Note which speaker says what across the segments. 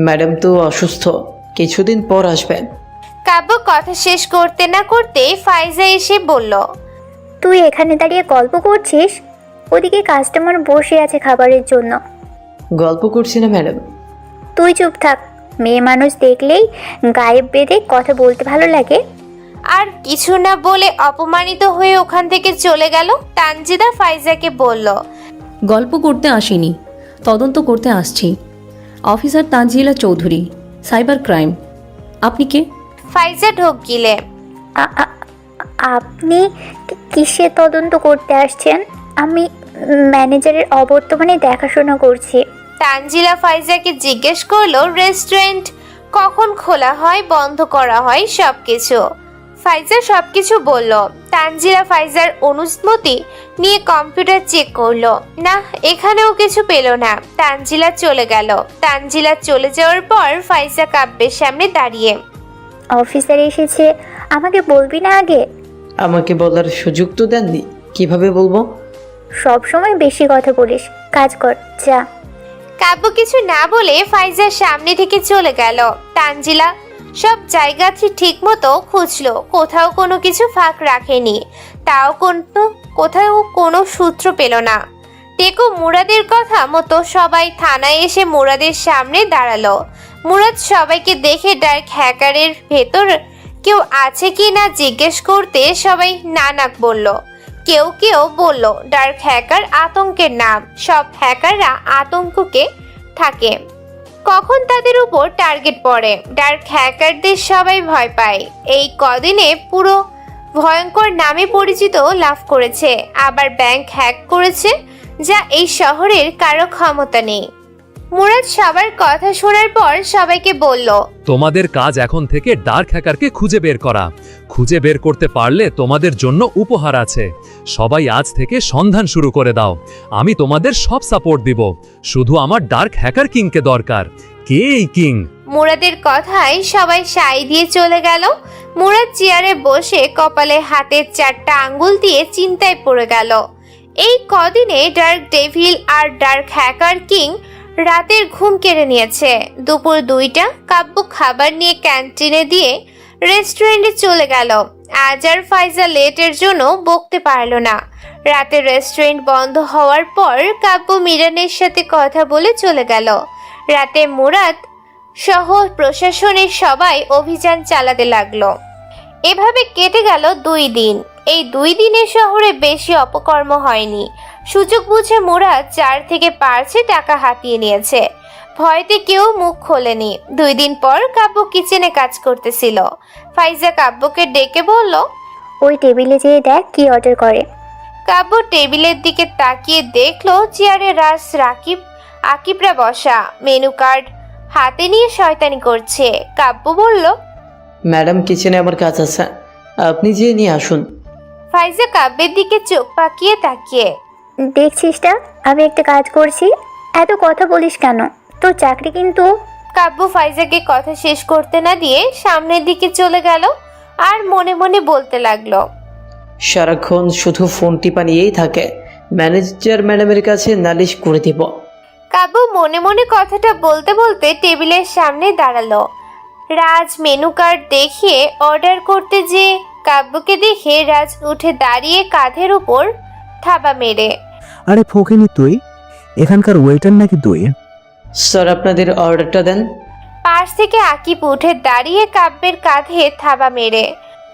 Speaker 1: Madam তো অসুস্থ, কিছুদিন পর আসবেন।
Speaker 2: কাব্য কথা শেষ করতে না করতে ফাইজা এসে বলল,
Speaker 3: তুই এখানে দাঁড়িয়ে গল্প করছিস, ওদিকে কাস্টমার বসে আছে খাবারের জন্য।
Speaker 1: গল্প করছি না ম্যাডাম।
Speaker 3: তুই চুপ থাক, মেয়ে মানুষ দেখলেই গায়ে বেঁধে কথা বলতে ভালো লাগে।
Speaker 2: আর কিছু না বলে অপমানিত হয়ে ওখান থেকে চলে গেল। তানজিদা ফাইজাকে বলল,
Speaker 4: গল্প করতে আসিনি, তদন্ত করতে আসছি। Officer Tanzila Chowdhury, cyber crime. আপনি কে?
Speaker 2: ফাইজা ঢোক গিলে।
Speaker 3: আপনি কিসের তদন্ত করতে আসছেন? আমি ম্যানেজারের অবর্তমানে দেখাশোনা করছি।
Speaker 2: তানজিলা ফাইজাকে জিজ্ঞেস করলো রেস্টুরেন্ট কখন খোলা হয়, বন্ধ করা হয়, সবকিছু। ফাইজা সবকিছু বলল। তানজিলা ফাইজার অনুমতি নিয়ে কম্পিউটার চেক করলো, না এখানেও কিছু পেল না। তানজিলা চলে গেল। তানজিলা চলে যাওয়ার পর ফাইজা কাব্যের সামনে দাঁড়িয়ে,
Speaker 3: অফিসার এসেছে, আমাকে বলবি না আগে?
Speaker 1: আমাকে বলার সুযোগ তো দেননি, কিভাবে বলবো?
Speaker 3: সব সময় বেশি কথা বলিস, কাজ কর যা।
Speaker 2: কাব্য কিছু না বলে ফাইজার সামনে থেকে চলে গেল। তানজিলা সব জায়গা ঠিক মতো খুঁজলো, কোথাও কোনো কিছু ফাঁক রাখেনি। তাও কোথাও কোনো সূত্র পেল না। টেকো মুরাদের কথা মতো সবাই থানায় এসে মুরাদের সামনে দাঁড়ালো। মুরাদ সবাইকে দেখে ডার্ক হ্যাকারের ভেতর কেউ আছে কি না জিজ্ঞেস করতে সবাই নানাক বলল। কেউ কেউ বলল ডার্ক হ্যাকার আতঙ্কের নাম, সব হ্যাকাররা আতঙ্ককে থাকে, কখন তাদের উপর টার্গেট পড়ে। ডার্ক হ্যাকারদের সবাই ভয় পায়। এই কদিনে পুরো ভয়ঙ্কর নামে পরিচিত লাভ করেছে, আবার ব্যাংক হ্যাক করেছে, যা এই শহরের কারো ক্ষমতা নেই। মুরাদ সবার কথা শোনার পর সবাইকে বলল,
Speaker 5: তোমাদের কাজ এখন থেকে ডার্ক হ্যাকারকে খুঁজে বের করা। খুঁজে বের করতে পারলে তোমাদের জন্য উপহার আছে। সবাই আজ থেকে সন্ধান শুরু করে দাও, আমি তোমাদের সব সাপোর্ট দিব। শুধু আমার ডার্ক হ্যাকার কিংকে দরকার। কে এই কিং?
Speaker 2: মুরাদের কথায় সবাই সাই দিয়ে চলে গেল। মুরাদ চেয়ারে বসে কপালে হাতের 4টা আঙ্গুল দিয়ে চিন্তায় পড়ে গেল। এই কদিনে ডার্ক ডেভিল আর ডার্ক হ্যাকার কিং রাতের ঘুম কেড়ে নিয়েছে। দুপুর 2টা কাব্য খাবার নিয়ে ক্যান্টিনে দিয়ে রেস্টুরেন্টে চলে গেল। আজ আর ফাইজা লেটের জন্য বকতে পারল না। রাতে রেস্টুরেন্ট বন্ধ হওয়ার পর কাব্য মিরানের সাথে কথা বলে চলে গেল। রাতে মুরাদ সহ প্রশাসনের সবাই অভিযান চালাতে লাগলো। এভাবে কেটে গেল 2 দিন। এই 2 দিনে শহরে বেশি অপকর্ম হয়নি। সুযোগ বুঝে মুরাদ 4 থেকে 5 টাকা হাতিয়ে নিয়েছে। ভয়তে কেউ মুখ খোলেনি। 2 দিন পর কাব্য কিচেনে কাজ করতেছিল। ফাইজা কাব্যকে ডেকে বলল,
Speaker 3: ওই টেবিলে যেয়ে দেখ কি অর্ডার করে।
Speaker 2: কাব্য টেবিলের দিকে তাকিয়ে দেখলো চেয়ারে আকিবরা বসা, মেনু কার্ড হাতে নিয়ে শয়তানি করছে। কাব্য বলল,
Speaker 1: ম্যাডাম কিচেনে আমার কাজ আছে, আপনি যেয়ে নিয়ে আসুন।
Speaker 2: ফাইজা কাব্যের দিকে চোখ পাকিয়ে তাকিয়ে,
Speaker 3: দেখছিস না আমি একটা কাজ করছি, এত কথা বলিস কেন? তোর চাকরি কিন্তু।
Speaker 2: কাব্য ফাইজাকে কথা শেষ করতে না দিয়ে সামনের দিকে চলে গেল আর মনে মনে বলতে লাগলো,
Speaker 1: সারাক্ষণ শুধু ফোন টিপা নিয়েই থাকে, ম্যানেজার ম্যাডামের কাছে নালিশ করে দিব।
Speaker 2: কাব্য মনে মনে কথাটা বলতে বলতে টেবিলের সামনে দাঁড়ালো। রাজ মেনু কার্ড দেখিয়ে অর্ডার করতে যে কাব্যকে দেখে রাজ উঠে দাঁড়িয়ে কাঁধের উপর থাবা মেরে,
Speaker 6: আরে ফকিনি তুই, এখানকার ওয়েটার নাকি তুই?
Speaker 1: স্যার আপনাদের অর্ডারটা দেন।
Speaker 2: পাশ থেকে আকিব উঠে দাঁড়িয়ে কাব্যের কাঁধে থাবা মেরে,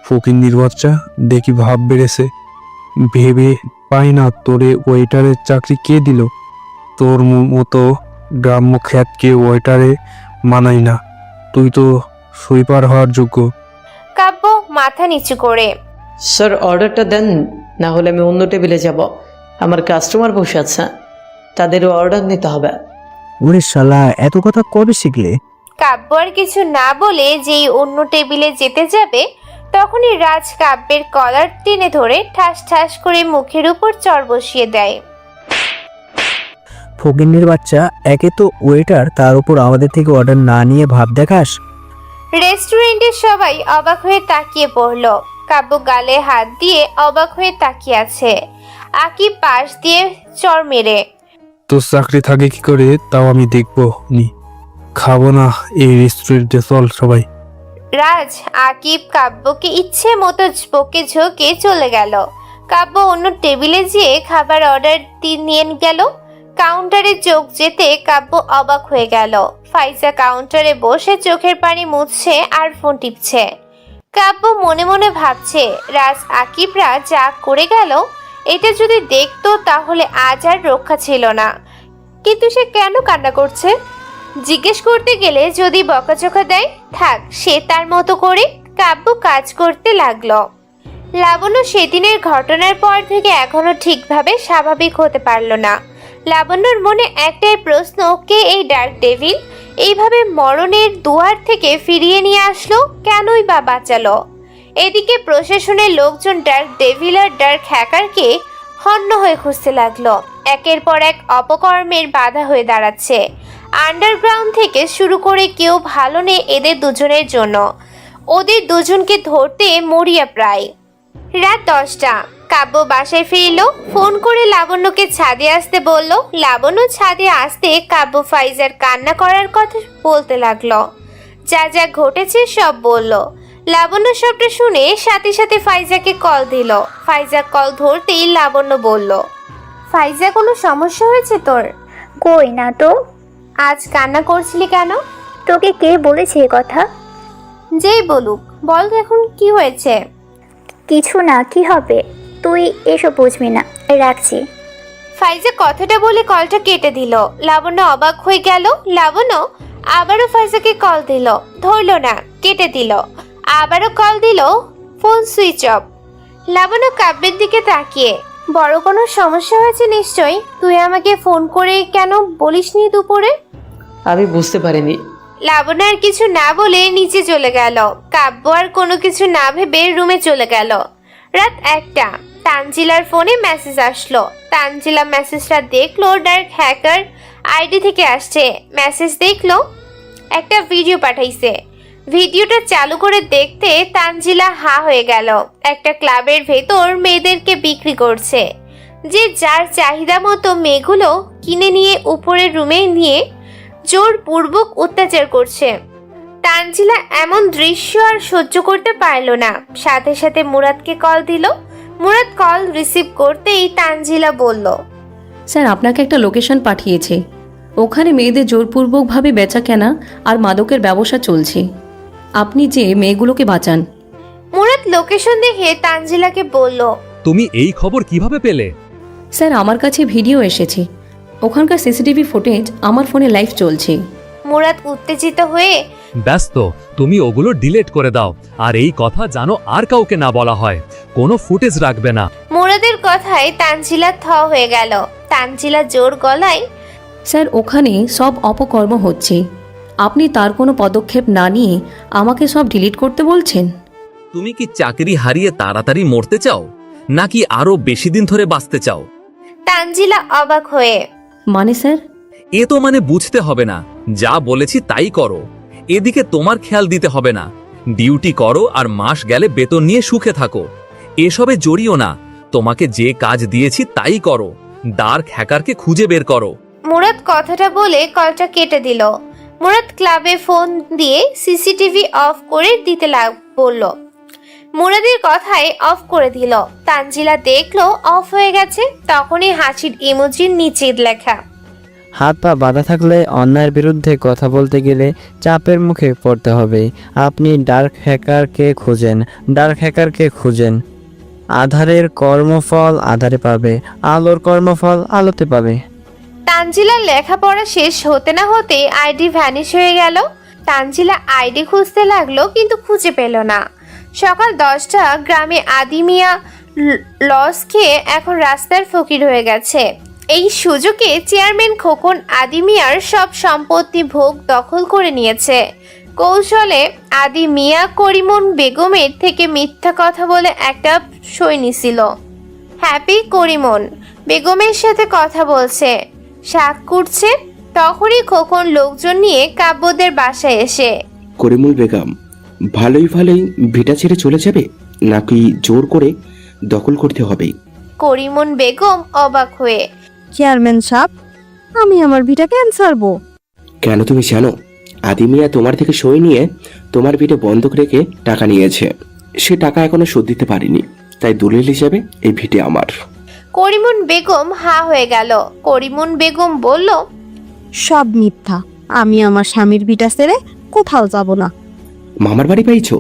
Speaker 6: ফকিন্নির বাচ্চা, দেখি ভাব বেড়েছে। ভেবে পাই না তোরে ওয়েটারের চাকরি কে দিল? তোর মতো গ্রাম্য খ্যাতকে ওয়েটারে মানাই না, তুই তো সুইপার হওয়ার যোগ্য।
Speaker 2: কাব্য মাথা নিচু করে,
Speaker 1: স্যার অর্ডারটা দেন, না হলে আমি অন্য টেবিলে যাব। আমার কাস্টমার বসে আছে, তাদেরও অর্ডার নিতে হবে।
Speaker 6: ওরে শালা, এত কথা কবে শিখলে?
Speaker 2: কাব্য আর কিছু না বলে যেই অন্য টেবিলে যেতে যাবে তখনই রাজ কাব্যের কলার টেনে ধরে ঠাস ঠাস করে মুখের উপর চর বসিয়ে দেয়।
Speaker 6: ফকিন্নির বাচ্চা, একে তো ওয়েটার, তার উপর আমাদের থেকে অর্ডার না নিয়ে ভাব দেখাস।
Speaker 2: রেস্টুরেন্টের সবাই অবাক হয়ে তাকিয়ে পড়ল। কাব্য গালে হাত দিয়ে অবাক হয়ে তাকিয়ে আছে। আকিব পাশ দিয়ে চর মেরে,
Speaker 6: তোর চাকরি থাকে কি করে তাও আমি দেখবো নি। খাবো না এই রেস্টুরেন্টে, চল সবাই।
Speaker 2: রাজ আকিব কাব্যকে ইচ্ছে মতো বকে ঝোঁকে চলে গেল। কাব্য অন্য টেবিলে যেয়ে খাবার অর্ডার নিয়ে গেল। কাউন্টারে চোখ যেতে কাব্য অবাক হয়ে গেল। ফাইজা কাউন্টারে বসে চোখের পানি মুছছে আর ফোন টিপছে। কাব্য মনে মনে ভাবছে, রাজ আকিবরা যা করে গেল এটা যদি দেখতো তাহলে আজ আর রক্ষা ছিল না। কিন্তু সে কেন কান্না করছে? জিজ্ঞেস করতে গেলে যদি বকাঝকা দেয়, থাক সে তার মতো করে। কাব্য কাজ করতে লাগলো। লাবণ্য সেদিনের ঘটনার পর থেকে এখনো ঠিকভাবে স্বাভাবিক হতে পারল না। লাবণ্যর মনে একটাই প্রশ্ন, কে এই ডার্ক ডেভিল? এইভাবে মরণের দুয়ার থেকে ফিরিয়ে নিয়ে আসলো, কেনই বা বাঁচালো? এদিকে প্রশাসনের লোকজন ডার্ক ডেভিল আর ডার্ক হ্যাকারকে হন্য হয়ে খুঁজতে লাগলো। একের পর এক অপকর্মের বাধা হয়ে দাঁড়াচ্ছে। আন্ডারগ্রাউন্ড থেকে শুরু করে কেউ ভালো নেই এদের দুজনের জন্য। ওদের দুজনকে ধরতে মরিয়া প্রায়। রাত 10টা। কাব্য বাসায় ফিরল। ফোন করে লাবণ্যকে ছাদে আসতে বলল। লাবণ্য ছাদে আসতে কাব্য ফাইজার কান্না করার কথা বলতে লাগলো। যা যা ঘটেছে সব বলল। লাবণ্য সবটা শুনে সাথে সাথে ফাইজাকে কল দিল। ফাইজা কল ধরতেই লাবণ্য বলল, ফাইজা কোনো সমস্যা হয়েছে তোর?
Speaker 3: কই না তো।
Speaker 2: আজ কান্না করছিলি কেন?
Speaker 3: তোকে কে বলেছে এ কথা?
Speaker 2: যেই বলুক, বল এখন কি হয়েছে?
Speaker 3: কিছু না, কি হবে? তুই এসব বুঝবি না, রাখছি।
Speaker 2: ফাইজা কথাটা বলে কলটা কেটে দিল। লাবণ্য অবাক হয়ে গেল। লাবণ্য আবারও ফাইজাকে কল দিল, ধরল না, কেটে দিল। আবারও কল দিল, ফোন সুইচ অফ। লাবণ্য কাব্যের দিকে তাকিয়ে, বড় কোনো সমস্যা হয়েছে নিশ্চয়ই। তুই আমাকে ফোন করে কেন বলিসনি দুপুরে?
Speaker 1: আমি বুঝতে পারিনি।
Speaker 2: লাবণ্য আর কিছু না বলে নিচে চলে গেল। কাব্য আর কোনো কিছু না ভেবে রুমে চলে গেল। রাত 1টা। তানজিলার ফোনে মেসেজ আসলো। তানজিলা মেসেজটা দেখলো ডার্ক হ্যাকার আইডি থেকে আসছে। মেসেজ দেখলো একটা ভিডিও পাঠাইছে। ভিডিওটা চালু করে দেখতে তানজিলা হা হয়ে গেল। একটা ক্লাবের ভেতর মেয়েদেরকে বিক্রি করছে। যে যার চাহিদা মতো মেয়েগুলো কিনে নিয়ে উপরের রুমে নিয়ে জোরপূর্বক অত্যাচার করছে। তানজিলা এমন দৃশ্য আর সহ্য করতে পারল না। সাথে সাথে মুরাদকে কল দিল। মুরাদ কল রিসিভ করতেই তানজিলা বলল,
Speaker 4: স্যার আপনাকে একটা লোকেশন পাঠিয়েছে। ওখানে মেয়েদের জোরপূর্বকভাবে বেচা কেনা আর মাদকের ব্যবসা চলছে। আপনি যে মেয়েগুলোকে বাঁচান।
Speaker 2: মুরাদ লোকেশন দেখে তানজিলাকে বলল,
Speaker 5: তুমি এই খবর কিভাবে পেলে?
Speaker 4: স্যার আমার কাছে ভিডিও এসেছে। ওখানকার সিসিটিভি ফুটেজ আমার ফোনে লাইভ চলছে।
Speaker 2: মুরাদ উত্তেজিত হয়ে,
Speaker 5: ব্যস্ত, তুমি ওগুলো ডিলিট করে দাও। আর এই কথা জানো আর কাউকে না বলা হয়। কোনো ফুটেজ রাখবে না।
Speaker 2: মুরাদের কথায় তানজিলা থ হয়ে গেল। তানজিলা জোর গলায়,
Speaker 4: স্যার ওখানে সব অপকর্ম হচ্ছে। আপনি তার কোনো পদক্ষেপ না নিয়ে আমাকে সব ডিলিট করতে বলছেন?
Speaker 7: তুমি কি চাকরি হারিয়ে তাড়াতাড়ি মরতে চাও, নাকি আরো বেশি দিন ধরে বাঁচতে চাও?
Speaker 2: তানজিলা অবাক হয়ে,
Speaker 4: মানে স্যার?
Speaker 7: এ তো মানে বুঝতে হবে না, যা বলেছি তাই করো। এদিকে তোমার খেয়াল দিতে হবে না। ডিউটি করো আর মাস গেলে বেতন নিয়ে সুখে থাকো। এসবে জড়িও না। তোমাকে যে কাজ দিয়েছি তাই করো। ডার্ক হ্যাকারকে খুঁজে বের করো।
Speaker 2: মুরাদ কথাটা বলে কলটা কেটে দিল। মুরাদ ক্লাবে ফোন দিয়ে সিসিটিভি অফ করে দিতে বলল। মুরাদের কথায় অফ করে দিল। তানজিলা দেখলো অফ হয়ে গেছে। তখনই হাসির ইমোজির নিচে লেখা,
Speaker 8: হাত পা বাঁধা থাকলে অন্যায়ের বিরুদ্ধে কথা বলতে গেলে চাপের মুখে পড়তে হবে। আপনি ডার্ক হ্যাকারকে খুঁজেন, ডার্ক হ্যাকারকে খুঁজেন। আধারের কর্মফল আধারে পাবে, আলোর কর্মফল আলোতে পাবে।
Speaker 2: তানজিলার লেখাপড়া শেষ হতে না হতে আইডি ভ্যানিশ হয়ে গেল। তানজিলা আইডি খুঁজতে লাগলো কিন্তু খুঁজে পেল না। সকাল 10টা। গ্রামে আদিমিয়া লস খেয়ে এখন রাস্তার ফকির হয়ে গেছে। এই সুযোগে চেয়ারম্যান খোকন আদিমিয়ার সব সম্পত্তি ভোগ দখল করে নিয়েছে। কৌশলে আদিমিয়া করিমন বেগমের থেকে মিথ্যা কথা বলে একটা সই নিছিল। হ্যাপি করিমন বেগমের সাথে কথা বলছে, শাক করছে। তখনই খোকন লোকজন নিয়ে কাব্যদের বাসায় এসে,
Speaker 9: করিমুল বেগম ভালোই ভালোই ভিটা ছেড়ে চলে যাবে, নাকি জোর করে দখল করতে হবে?
Speaker 2: করিমন বেগম অবাক হয়ে,
Speaker 10: চেয়ারম্যান সাহেব, আমি আমার ভিটা কেন ছাড়বো?
Speaker 9: কেন তুমি জানো আদি মিয়া তোমার থেকে সই নিয়ে তোমার ভিটে বন্ধক রেখে টাকা নিয়েছে। সে টাকা এখনো শোধ দিতে পারিনি, তাই দলিল হিসেবে এই ভিটে আমার।
Speaker 2: করিমুন বেগম হা হয়ে গেল। করিমুন বেগম বলল,
Speaker 10: সব মিথ্যা। আমি আমার স্বামীর ভিটা ছেড়ে কোথাও যাব না।
Speaker 9: মামার বাড়ি পাইছো?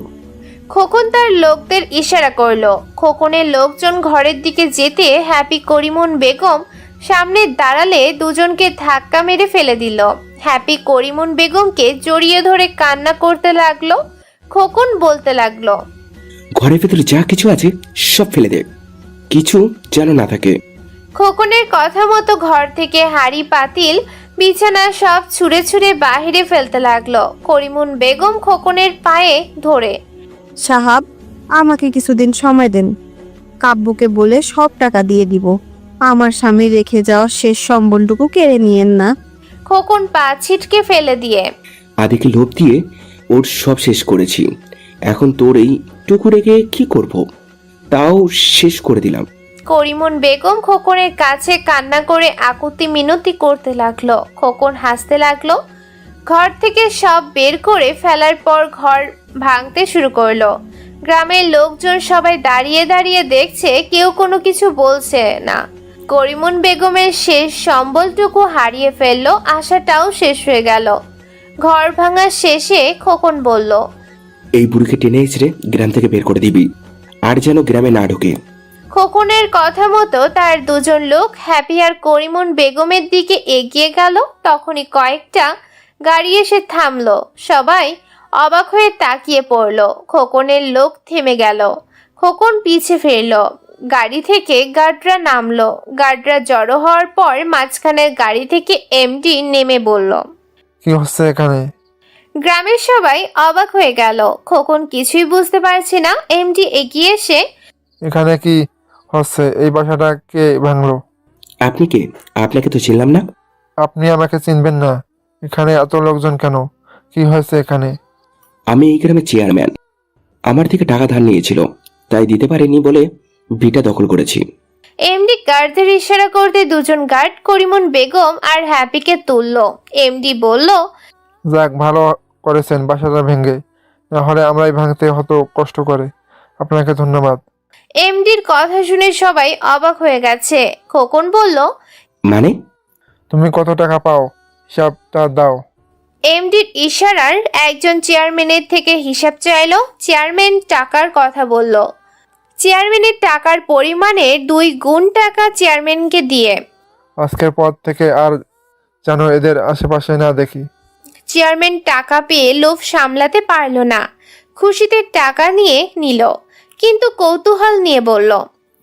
Speaker 2: খোকন তার লোকদের ইশারা করলো। খোকনের লোকজন ঘরের দিকে যেতে হ্যাপি করিমুন বেগম সামনে দাঁড়ালে দুজনকে ধাক্কা মেরে ফেলে দিল। হ্যাপি করিমুন বেগমকে জড়িয়ে ধরে কান্না করতে লাগলো। খোকন বলতে লাগলো,
Speaker 9: ঘরের ভেতরে যা কিছু আছে সব ফেলে দে, কিছু যেন না থাকে।
Speaker 2: খোকনের কথা মতো ঘর থেকে হাড়ি পাতিল বিছানা সব ছুঁড়ে ছুঁড়ে বাহিরে ফেলতে লাগলো। করিমুন বেগম খোকনের পায়ে ধরে,
Speaker 10: সাহাব, আমাকে কিছুদিন সময় দেন। কাব্যকে বলে সব টাকা দিয়ে দিব। আমার স্বামী রেখে যাওয়া শেষ সম্বলটুকু কেড়ে নিয়েন না।
Speaker 2: খোকন পা ছিটকে ফেলে দিয়ে,
Speaker 9: আদিকে লোভ দিয়ে ওর সব শেষ করেছি, এখন তোর এই টুকু রেখে কি করব? তাও শেষ করে দিলাম।
Speaker 2: করিমুন বেগম খোকনের কাছে কান্না করে আকুতি মিনতি করতে লাগলো। খোকন হাসতে লাগলো। ঘর থেকে সব বের করে ফেলার পর ঘর ভাঙতে শুরু করলো। গ্রামের লোকজন সবাই দাঁড়িয়ে দাঁড়িয়ে দেখছে, কেউ কোনো কিছু বলছে না। করিমুন বেগমের শেষ সম্বলটুকু হারিয়ে ফেললো, আশাটাও শেষ হয়ে গেল। ঘর ভাঙার শেষে খোকন বলল,
Speaker 9: এই বুড়িকে টেনে এসে গ্রাম থেকে বের করে দিবি, আর যেন গ্রামে না ঢোকে।
Speaker 2: খোকনের কথা মতো তার দুজন লোক হ্যাপি আর করিমুন বেগমের দিকে এগিয়ে গেল। তখনই কয়েকটা গাড়ি এসে থামলো। সবাই অবাক হয়ে তাকিয়ে পড়লো। খোকনের লোক থেমে গেল। খোকন পিছে ফিরল। গাড়ি থেকে গার্ডরা নামলো। গার্ডরা জড়ো হওয়ার পর মাঝখানের গাড়ি থেকে এমডি নেমে বলল,
Speaker 6: কি হচ্ছে এখানে?
Speaker 2: গ্রামের সবাই অবাক হয়ে গেল। খোকন কিছুই বুঝতে পারছে না। এমডি এগিয়ে এসে,
Speaker 6: এখানে কি হচ্ছে? এই বাসাটা কে ভাঙলো?
Speaker 9: আপনি কে? আপনাকে তো চিনলাম না।
Speaker 6: আপনি আমাকে চিনবেন না? এখানে এত লোকজন কেন? কি হয়েছে এখানে?
Speaker 9: আমি এই গ্রামের চেয়ারম্যান। আমার থেকে টাকা ধার নিয়েছিল, তাই দিতে পারিনি বলে ভিটা দখল করেছি।
Speaker 2: এমডি গার্ডদের ইশারা করতে দুজন গার্ড করিমুন বেগম আর হ্যাপিকে তুলল। এমডি বলল,
Speaker 6: যাক, ভালো করেছেন বাসাটা ভেঙে, নাহলে আমরাই ভাঙতে হতো কষ্ট করে। আপনাকে ধন্যবাদ।
Speaker 2: এমডির কথা শুনে সবাই অবাক হয়ে গেছে। খোকন বলল,
Speaker 9: মানে?
Speaker 6: তুমি কত টাকা পাও হিসাবটা দাও।
Speaker 2: এমডির ইশারার একজন চেয়ারম্যানের থেকে হিসাব চাইলো। চেয়ারম্যান টাকার কথা বলল। চেয়ারম্যানের টাকার পরিমাণের 2 গুণ টাকা চেয়ারম্যানকে দিয়ে,
Speaker 6: আজকের পর থেকে আর যেন এদের আশেপাশে না দেখি।
Speaker 2: চেয়ারম্যান টাকা পেয়ে লোভ সামলাতে পারল না। খুশিতে টাকা নিয়ে নিল, কিন্তু কৌতূহল নিয়ে বলল,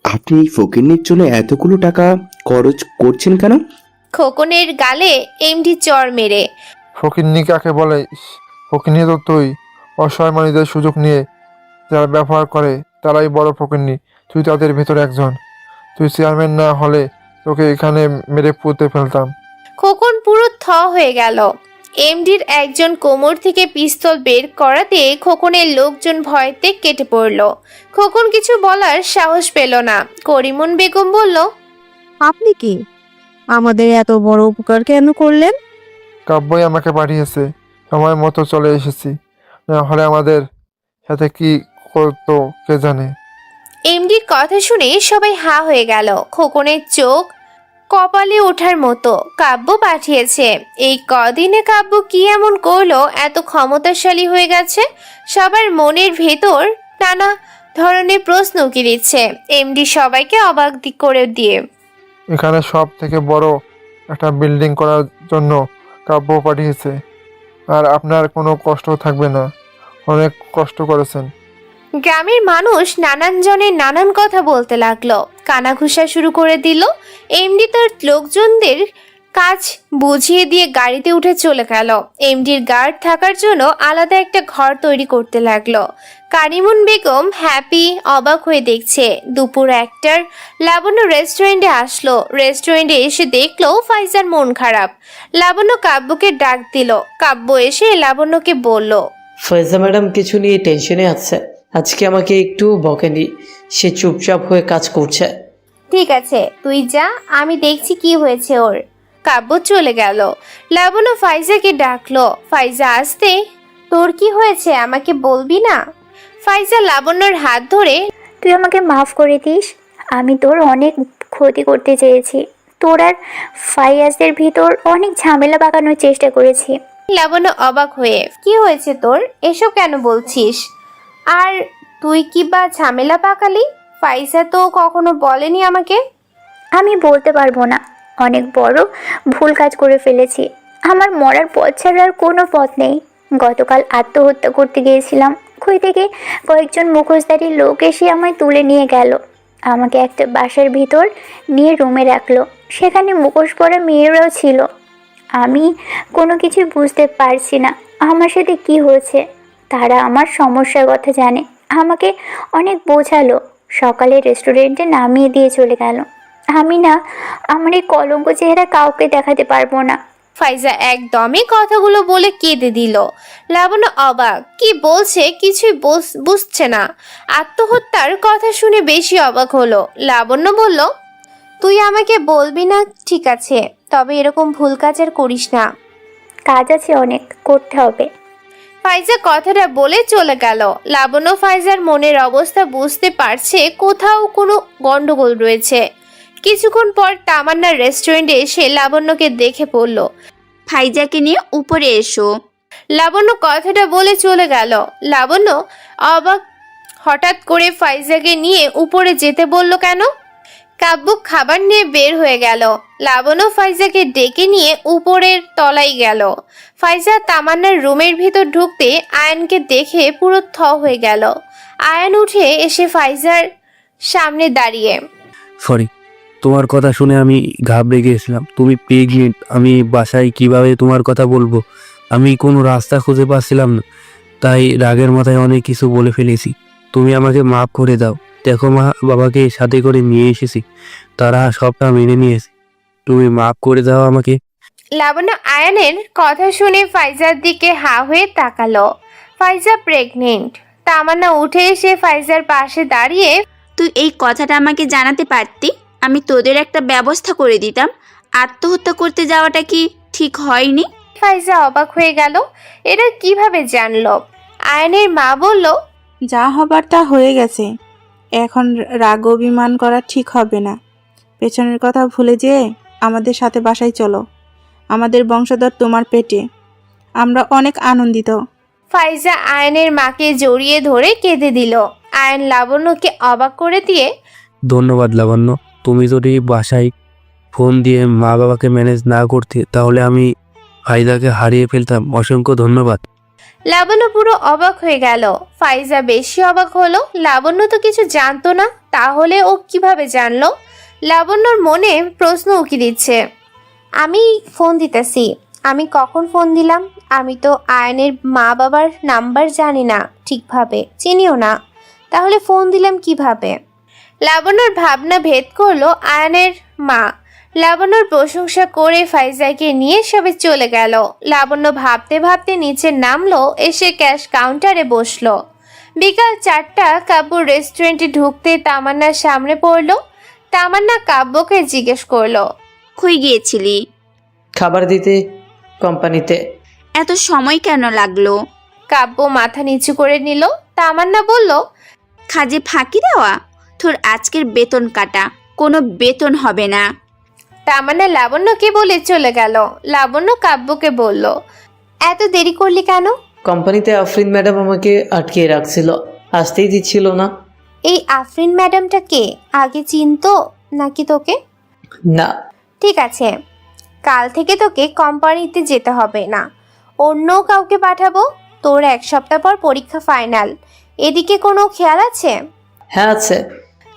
Speaker 9: আপনি এই ফকিরনির জন্য এতগুলো টাকা খরচ করছেন কেন?
Speaker 2: খোকনের গালে এমডি চড় মেরে,
Speaker 6: ফকিন্নি কাকে বলে? ফকিন্নি তো তুই। অসহায় মানুষদের সুযোগ নিয়ে যারা ব্যবহার করে তারাই বড় ফকিন্নি। তুই তাদের ভেতরে একজন। তুই চেয়ারম্যান না হলে তোকে এখানে মেরে পুঁতে ফেলতাম।
Speaker 2: খোকন পুরো থ হয়ে গেল। এমডির একজন কোমর থেকে পিস্তল বের করাতে খোকনের লোকজন ভয়তে কেটে পড়ল। খোকন কিছু বলার সাহস পেল না। করিমুন বেগম বলল,
Speaker 10: আপনি কি? আমাদের এত বড় উপকার কেন করলেন?
Speaker 6: কাব্যই আমাকে পাঠিয়েছে, সময় মতো চলে এসেছি, না হলে আমাদের সাথে কি করতো কে জানে।
Speaker 2: এমডির কথা শুনে সবাই হা হয়ে গেল। খোকনের চোখ কপালে ওঠার মতো। কাব্য পাঠিয়েছে। এই কদিনে কাব্য কি এমন করলো এত ক্ষমতাশালী হয়ে গেছে? সবার মনের ভেতর নানা ধরনের প্রশ্ন উকি দিচ্ছে। এমডি সবাইকে অবাক করে দিয়ে,
Speaker 6: এখানে সব থেকে বড় একটা বিল্ডিং করার জন্য কাব্য পাঠিয়েছে, আর আপনার কোনো কষ্ট থাকবে না। অনেক কষ্ট করেছেন।
Speaker 2: গ্রামের মানুষ নানান জনের নানান কথা বলতে লাগলো। কানাঘুষা শুরু করে দিল। এমডি তার লোকজনদের কাজ বুঝিয়ে দিয়ে গাড়িতে উঠে চলে গেল। এমডির গার্ড থাকার জন্য আলাদা একটা ঘর তৈরি করতে লাগলো। কারিমুন বেগম হ্যাপি অবাক হয়ে দেখছে। দুপুর 1টার লাবণ্য রেস্টুরেন্টে আসলো। রেস্টুরেন্টে এসে দেখলো ফাইজার মন খারাপ। লাবণ্য কাব্যকে ডাক দিল। কাব্য এসে লাবণ্যকে বলল,
Speaker 1: ফয়জা ম্যাডাম কিছু নিয়ে টেনশনে আছে, আজকে আমাকে একটু বকেনি। সে চুপচাপ হয়ে কাজ করছে।
Speaker 2: ঠিক আছে, তুই যা, আমি দেখছি কি হয়েছে ওর। কাব্য চলে গেল। লাবণ্য ফাইজাকে ডাকলো। ফাইজা আসতে, তোর কি হয়েছে আমাকে বলবি না? ফাইজা লাবণ্যর হাত ধরে,
Speaker 3: তুই আমাকে মাফ করে দিস। আমি তোর অনেক ক্ষতি করতে চেয়েছি। তোর আর ফাইয়াজের ভিতর অনেক ঝামেলা পাকানোর চেষ্টা করেছি।
Speaker 2: লাবণ্য অবাক হয়ে, কি হয়েছে তোর? এসব কেন বলছিস? আর তুই কি বা ঝামেলা পাকালি? ফাইজা তো কখনো বলেনি আমাকে।
Speaker 3: আমি বলতে পারবো না, অনেক বড় ভুল কাজ করে ফেলেছি। আমার মরার পথ ছাড়া আর কোনো পথ নেই। গতকাল আত্মহত্যা করতে গিয়েছিলাম, কই থেকে কয়েকজন মুখোশধারী লোক এসে আমায় তুলে নিয়ে গেল। আমাকে একটা বাসার ভিতর নিয়ে রুমে রাখলো। সেখানে মুখোশ পরা মেয়েরাও ছিল। আমি কোনো কিছুই বুঝতে পারছি না আমার সাথে কি হয়েছে। তারা আমার সমস্যার কথা জানে, আমাকে অনেক বোঝালো। সকালে রেস্টুরেন্টে নামিয়ে দিয়ে চলে গেল। আমি না, আমার এই কলঙ্ক চেহারা কাউকে দেখাতে পারবো না।
Speaker 2: ফাইজা একদমই কথাগুলো বলে কেঁদে দিল। লাবণ্য অবাক, কি বলছে কিছুই বুঝছে না। আত্মহত্যার কথা শুনে বেশি অবাক হলো। লাবণ্য বলল, তুই আমাকে বলবি না ঠিক আছে, তবে এরকম ভুল কাজ আর করিস না।
Speaker 3: কাজ আছে অনেক, করতে হবে।
Speaker 2: ফাইজা কথাটা বলে চলে গেল। লাবণ্য ফাইজার মনের অবস্থা বুঝতে পারছে কোথাও কোনো গন্ডগোল রয়েছে। কিছুক্ষণ পর তামান্নার রেস্টুরেন্টে এসে লাবণ্যকে দেখে পড়ল।
Speaker 11: ফাইজাকে নিয়ে উপরে এসো।
Speaker 2: লাবণ্য কথাটা বলে চলে গেল। লাবণ্য অবাক, হঠাৎ করে ফাইজাকে নিয়ে উপরে যেতে বলল কেন? কাব্য খাবার নিয়ে বের হয়ে গেল। লাবণ্য ফাইজাকে ডেকে নিয়ে উপরের তলায় গেল। ফাইজা তামান্নার রুমের ভিতর ঢুকতে আয়ানকে দেখে পুরো থ হয়ে গেল। আয়ান উঠে এসে ফাইজার সামনে দাঁড়িয়ে,
Speaker 6: সরি, তোমার কথা শুনে আমি ঘাবড়ে গিয়েছিলাম। তুমি প্রেগনেন্ট। আমি বাসায় কিভাবে তোমার কথা বলবো? আমি কোনো রাস্তা খুঁজে পাচ্ছিলাম না, তাই রাগের মাথায় অনেক কিছু বলে ফেলেছি। তুমি আমাকে মাফ করে দাও। দেখো মা, বাবাকে সাথে করে নিয়ে এসেছি, তারা সবটা মেনে নিয়েছে। তুমি মাফ করে দাও আমাকে।
Speaker 2: লাবণ্য আয়ানের কথা শুনে ফাইজার দিকে হা হয়ে তাকালো। ফাইজা প্রেগনেন্ট। তামান্না উঠে এসে ফাইজার পাশে দাঁড়িয়ে,
Speaker 11: তুই এই কথাটা আমাকে জানাতে পারতি, আমি তোদের একটা ব্যবস্থা করে দিতাম। আত্মহত্যা করতে যাওয়াটা কি ঠিক হয়নি?
Speaker 2: ফাইজা অবাক হয়ে গেল, এটা কিভাবে জানলো? আয়ানের মা বলল,
Speaker 12: যা হবার তা হয়ে গেছে, এখন রাগ অভিমান করা ঠিক হবে না। পেছনের কথা ভুলে যেয়ে আমাদের সাথে বাসায় চলো। আমাদের বংশধর তোমার পেটে, আমরা অনেক আনন্দিত।
Speaker 2: ফাইজা আয়ানের মাকে জড়িয়ে ধরে কেঁদে দিল। আয়ান লাবণ্যকে অবাক করে দিয়ে,
Speaker 6: ধন্যবাদ লাবণ্য। তুমি যদি বাসায় ফোন দিয়ে মা বাবাকে ম্যানেজ না করতে, তাহলে আমি ফাইজাকে হারিয়ে ফেলতাম। অসংখ্য ধন্যবাদ।
Speaker 2: লাবণ্য পুরো অবাক হয়ে গেল। ফাইজা বেশি অবাক হলো। লাবণ্য তো কিছু জানতো না, তাহলে ও কিভাবে জানলো? লাবণ্যর মনে প্রশ্ন উকি দিচ্ছে। আমি ফোন দিতেছি। আমি কখন ফোন দিলাম? আমি তো আয়নের মা বাবার নাম্বার জানি না ঠিকভাবে, চিনিও না, তাহলে ফোন দিলাম কিভাবে? লাবণ্যর ভাবনা ভেদ করলো আয়নের মা। লাবণ্যর প্রশংসা করে ফাইজাকে নিয়ে সবে চলে গেল। লাবণ্য ভাবতে ভাবতে নিচে নামলো, এসে ক্যাশ কাউন্টারে বসলো। বিকাল 4টা। কাব্যর রেস্টুরেন্টে ঢুকতে তামান্নার সামনে পড়লো। তামান্না কাব্যকে জিজ্ঞেস করলো,
Speaker 11: কই গিয়েছিলি?
Speaker 1: খাবার দিতে কোম্পানিতে।
Speaker 11: এত সময় কেন লাগলো?
Speaker 2: কাব্য মাথা নিচু করে নিল। তামান্না বলল,
Speaker 11: কাজে ফাঁকি দেওয়া? তোর আজকের বেতন কাটা, কোনো বেতন হবে না।
Speaker 2: তামান্না লাবণ্যকে বলে চলে গেল। লাবণ্য কাব্যকে বলল, এত দেরি করলি কেন?
Speaker 1: কোম্পানিতে আফরিন ম্যাডাম আমাকে আটকে রাখছিল, আসতেই দিচ্ছিল না।
Speaker 2: এই আফরিন ম্যাডামটা কে? আগে চিনতো নাকি তোকে?
Speaker 1: না।
Speaker 2: ঠিক আছে, কাল থেকে তোকে কোম্পানিতে যেতে হবে না, অন্য কাউকে পাঠাবো। তোর 1 সপ্তাহ পর পরীক্ষা ফাইনাল। এদিকে কোনো খেয়াল আছে?
Speaker 1: হ্যাঁ আছে।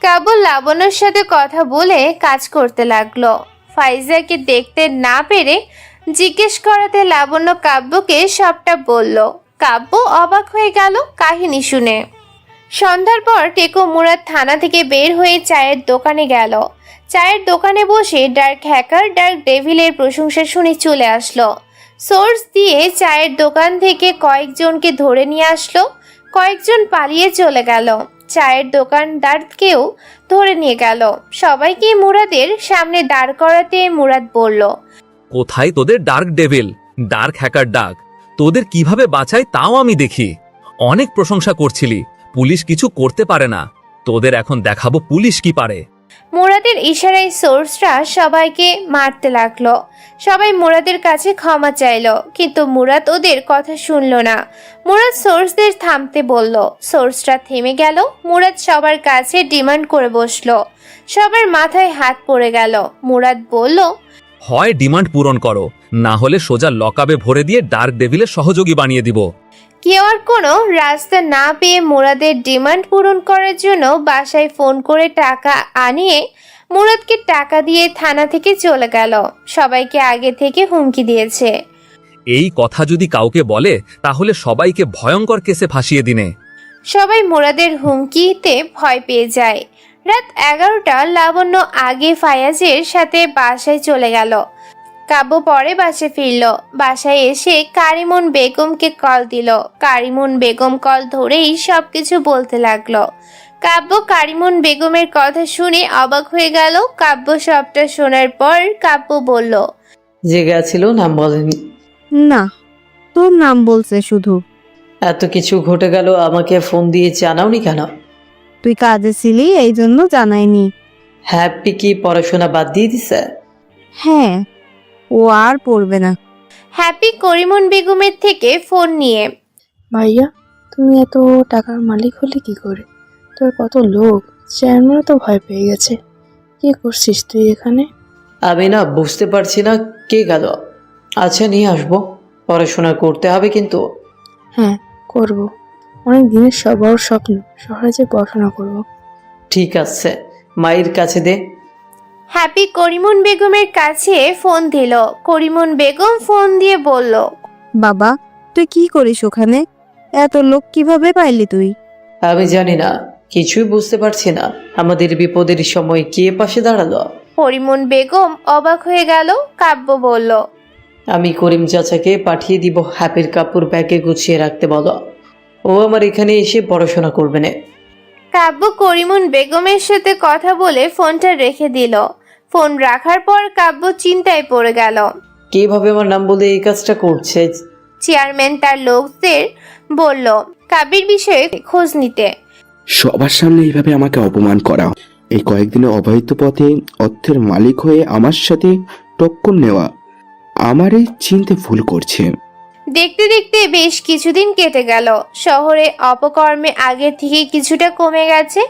Speaker 2: কাব্য লাবণ্যর সাথে কথা বলে কাজ করতে লাগলো। ফাইজাকে দেখতে না পেরে জিজ্ঞেস করাতে লাবণ্য কাব্যকে সবটা বলল। কাব্য অবাক হয়ে গেল কাহিনী শুনে। সন্ধ্যার পর টেকো মুরাদ থানা থেকে বের হয়ে চায়ের দোকানে গেল। চায়ের দোকানে বসে ডার্ক হ্যাকার ডার্ক ডেভিলের প্রশংসা শুনে চলে আসলো। সোর্স দিয়ে চায়ের দোকান থেকে কয়েকজনকে ধরে নিয়ে আসলো। কয়েকজন পালিয়ে চলে গেল। চায়ের দোকানদারকেও ধরে নিয়ে গেল। সবাইকে মুরাদের সামনে দাঁড় করাতে মুরাদ বলল,
Speaker 7: কোথায় তোদের ডার্ক ডেভিল, ডার্ক হ্যাকার ডাক? তোদের কিভাবে বাঁচায় তাও আমি দেখি। অনেক প্রশংসা করছিলি, পুলিশ কিছু করতে পারে না। তোদের এখন দেখাবো পুলিশ কি পারে।
Speaker 2: মুরাদের ইশারায় সোর্সরা সবাইকে মারতে লাগলো। সবাই মুরাদের কাছে ক্ষমা চাইলো, কিন্তু মুরাদ ওদের কথা শুনলো না। মুরাদ সোর্সদের থামতে বলল। সোর্সরা থেমে গেল। মুরাদ সবার কাছে ডিমান্ড করে বসলো। সবার মাথায় হাত পড়ে গেল। মুরাদ বলল,
Speaker 7: হয় ডিমান্ড পূরণ করো, না হলে সোজা লকআপে ভরে দিয়ে ডার্ক ডেভিলের সহযোগী বানিয়ে দিব।
Speaker 2: কেউ আর কোনো রাস্তা না পেয়ে মুরাদের ডিমান্ড পূরণ করার জন্য বাসায় ফোন করে টাকা আনিয়ে মুরাদকে টাকা দিয়ে থানা থেকে চলে গেল। সবাইকে আগে থেকে হুমকি দিয়েছে।
Speaker 7: এই কথা যদি কাউকে বলে তাহলে সবাইকে ভয়ঙ্কর কেসে ফাঁসিয়ে দিনে।
Speaker 2: সবাই মুরাদের হুমকিতে ভয় পেয়ে যায়। রাত 11টা। লাবণ্য আগে ফায়াজের সাথে বাসায় চলে গেল। কাব্য পরে বাসায় ফিরল। বাসায় এসে কারিমুন বেগমকে কল দিল। কারিমুন বেগম কল ধরেই সবকিছু বলতে লাগলো। কাব্য কারিমুন বেগমের কথা শুনে অবাক হয়ে গেল। কাব্য সবটা শোনার পর কাব্য বলল,
Speaker 1: যে গেছিল নাম বলেনি।
Speaker 10: না, তোর নাম বলছে শুধু।
Speaker 1: এত কিছু ঘটে গেল, আমাকে ফোন দিয়ে জানাওনি কেন?
Speaker 10: তুই কাজে ছিলি এই জন্য জানাইনি।
Speaker 1: হ্যাপি কি পড়াশোনা বাদ দিয়ে দিছে?
Speaker 10: হ্যাঁ, ও আর পড়বে না।
Speaker 2: হ্যাপি করিমুন বেগমের থেকে ফোন নিয়ে,
Speaker 13: ভাইয়া, তুমি এত টাকার মালিক হলে কি করে? তোর কত লোক, চেয়ারম্যানও তো ভয় পেয়ে গেছে। কি করছিস তুই এখানে?
Speaker 1: আমি না বুঝতে পারছি না কে গেল। আচ্ছা, নিয়ে আসবো। পড়াশোনা করতে হবে কিন্তু।
Speaker 13: হ্যাঁ, করব। অনেক দিনের বড় স্বপ্ন, শহরে যে পড়াশোনা করব।
Speaker 1: ঠিক আছে, মায়ের কাছে দে।
Speaker 2: হ্যাপি করিমুন বেগমের কাছে ফোন দিল। করিমুন বেগম ফোন দিয়ে বলল,
Speaker 10: বাবা, তুই কি করিস ওখানে? এত লোক কিভাবে পাইলি তুই?
Speaker 1: আমি জানি না, কিছুই বুঝতে পারছি না। আমাদের বিপদের সময় কে পাশে দাঁড়ালো?
Speaker 2: করিমুন বেগম অবাক হয়ে গেল। কাব্য বলল,
Speaker 1: আমি করিম চাচাকে পাঠিয়ে দিব হ্যাপির কাপড় ব্যাগে গুছিয়ে রাখতে বলো। ও আমার এখানে এসে পড়াশোনা করবে না।
Speaker 2: কাব্য করিমুন বেগমের সাথে কথা বলে ফোনটা রেখে দিল। ফোন রাখার পর কাব্য চিন্তায় পড়ে গেল।
Speaker 1: কিভাবে আমার নাম বলে এই কাজটা করছে?
Speaker 2: চেয়ারম্যান তার লোকদের বলল কাব্যের বিষয়ে খোঁজ নিতে।
Speaker 9: সবার সামনে এইভাবে আমাকে অপমান করা, এই কয়েকদিনে অবৈধ পথে অর্থের মালিক হয়ে আমার সাথে টক্কর নেওয়া, আমারে চিনতে ভুল করছে।
Speaker 2: দেখতে দেখতে বেশ কিছুদিন কেটে গেল। শহরে অপকর্মে আগের থেকে কিছুটা কমে গেছে।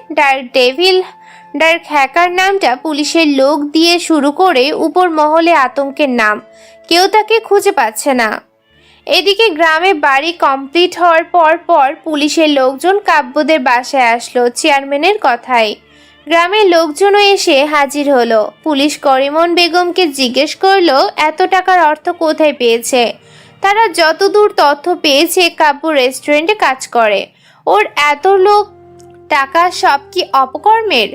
Speaker 2: ডার্ক হ্যাকার নামটা পুলিশের লোক দিয়ে শুরু করে উপর মহলে আতঙ্কের নাম। কেউ তাকে খুঁজে পাচ্ছে না। এদিকে গ্রামে বাড়ি কমপ্লিট হওয়ার পর পুলিশের লোকজন কাব্যদের বাসায় আসলো চেয়ারম্যানের কথায়। গ্রামের লোকজনও এসে হাজির হলো। পুলিশ করিমুন বেগমকে জিজ্ঞেস করলো এত টাকার অর্থ কোথায় পেয়েছে। তারা যতদূর তথ্য পেয়েছে, কাব্য রেস্টুরেন্টে কাজ করে। ওর এত লোক টাকা সব কি অপকর্মের?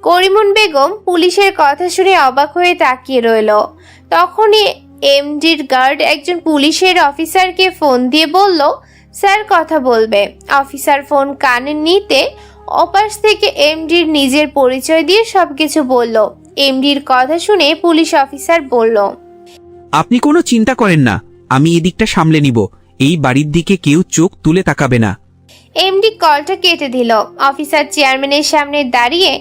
Speaker 2: করিমুন বেগম পুলিশের কথা শুনে অবাক হয়ে তাকিয়ে রইল। তখনই এমডির গার্ড একজন পুলিশের অফিসারকে ফোন দিয়ে বলল, স্যার কথা বলবে। অফিসার ফোন কানে নিতে ওপাশ থেকে এমডির নিজের পরিচয় দিয়ে সবকিছু বলল। এমডির কথা শুনে পুলিশ অফিসার বলল,
Speaker 14: আপনি কোনো চিন্তা করেন না, আমি এদিকটা সামলে নিব। এই বাড়ির দিকে কেউ চোখ তুলে তাকাবে না।
Speaker 2: এমডি কলটা কেটে দিল। অফিসার চেয়ারম্যানের সামনে দাঁড়িয়ে,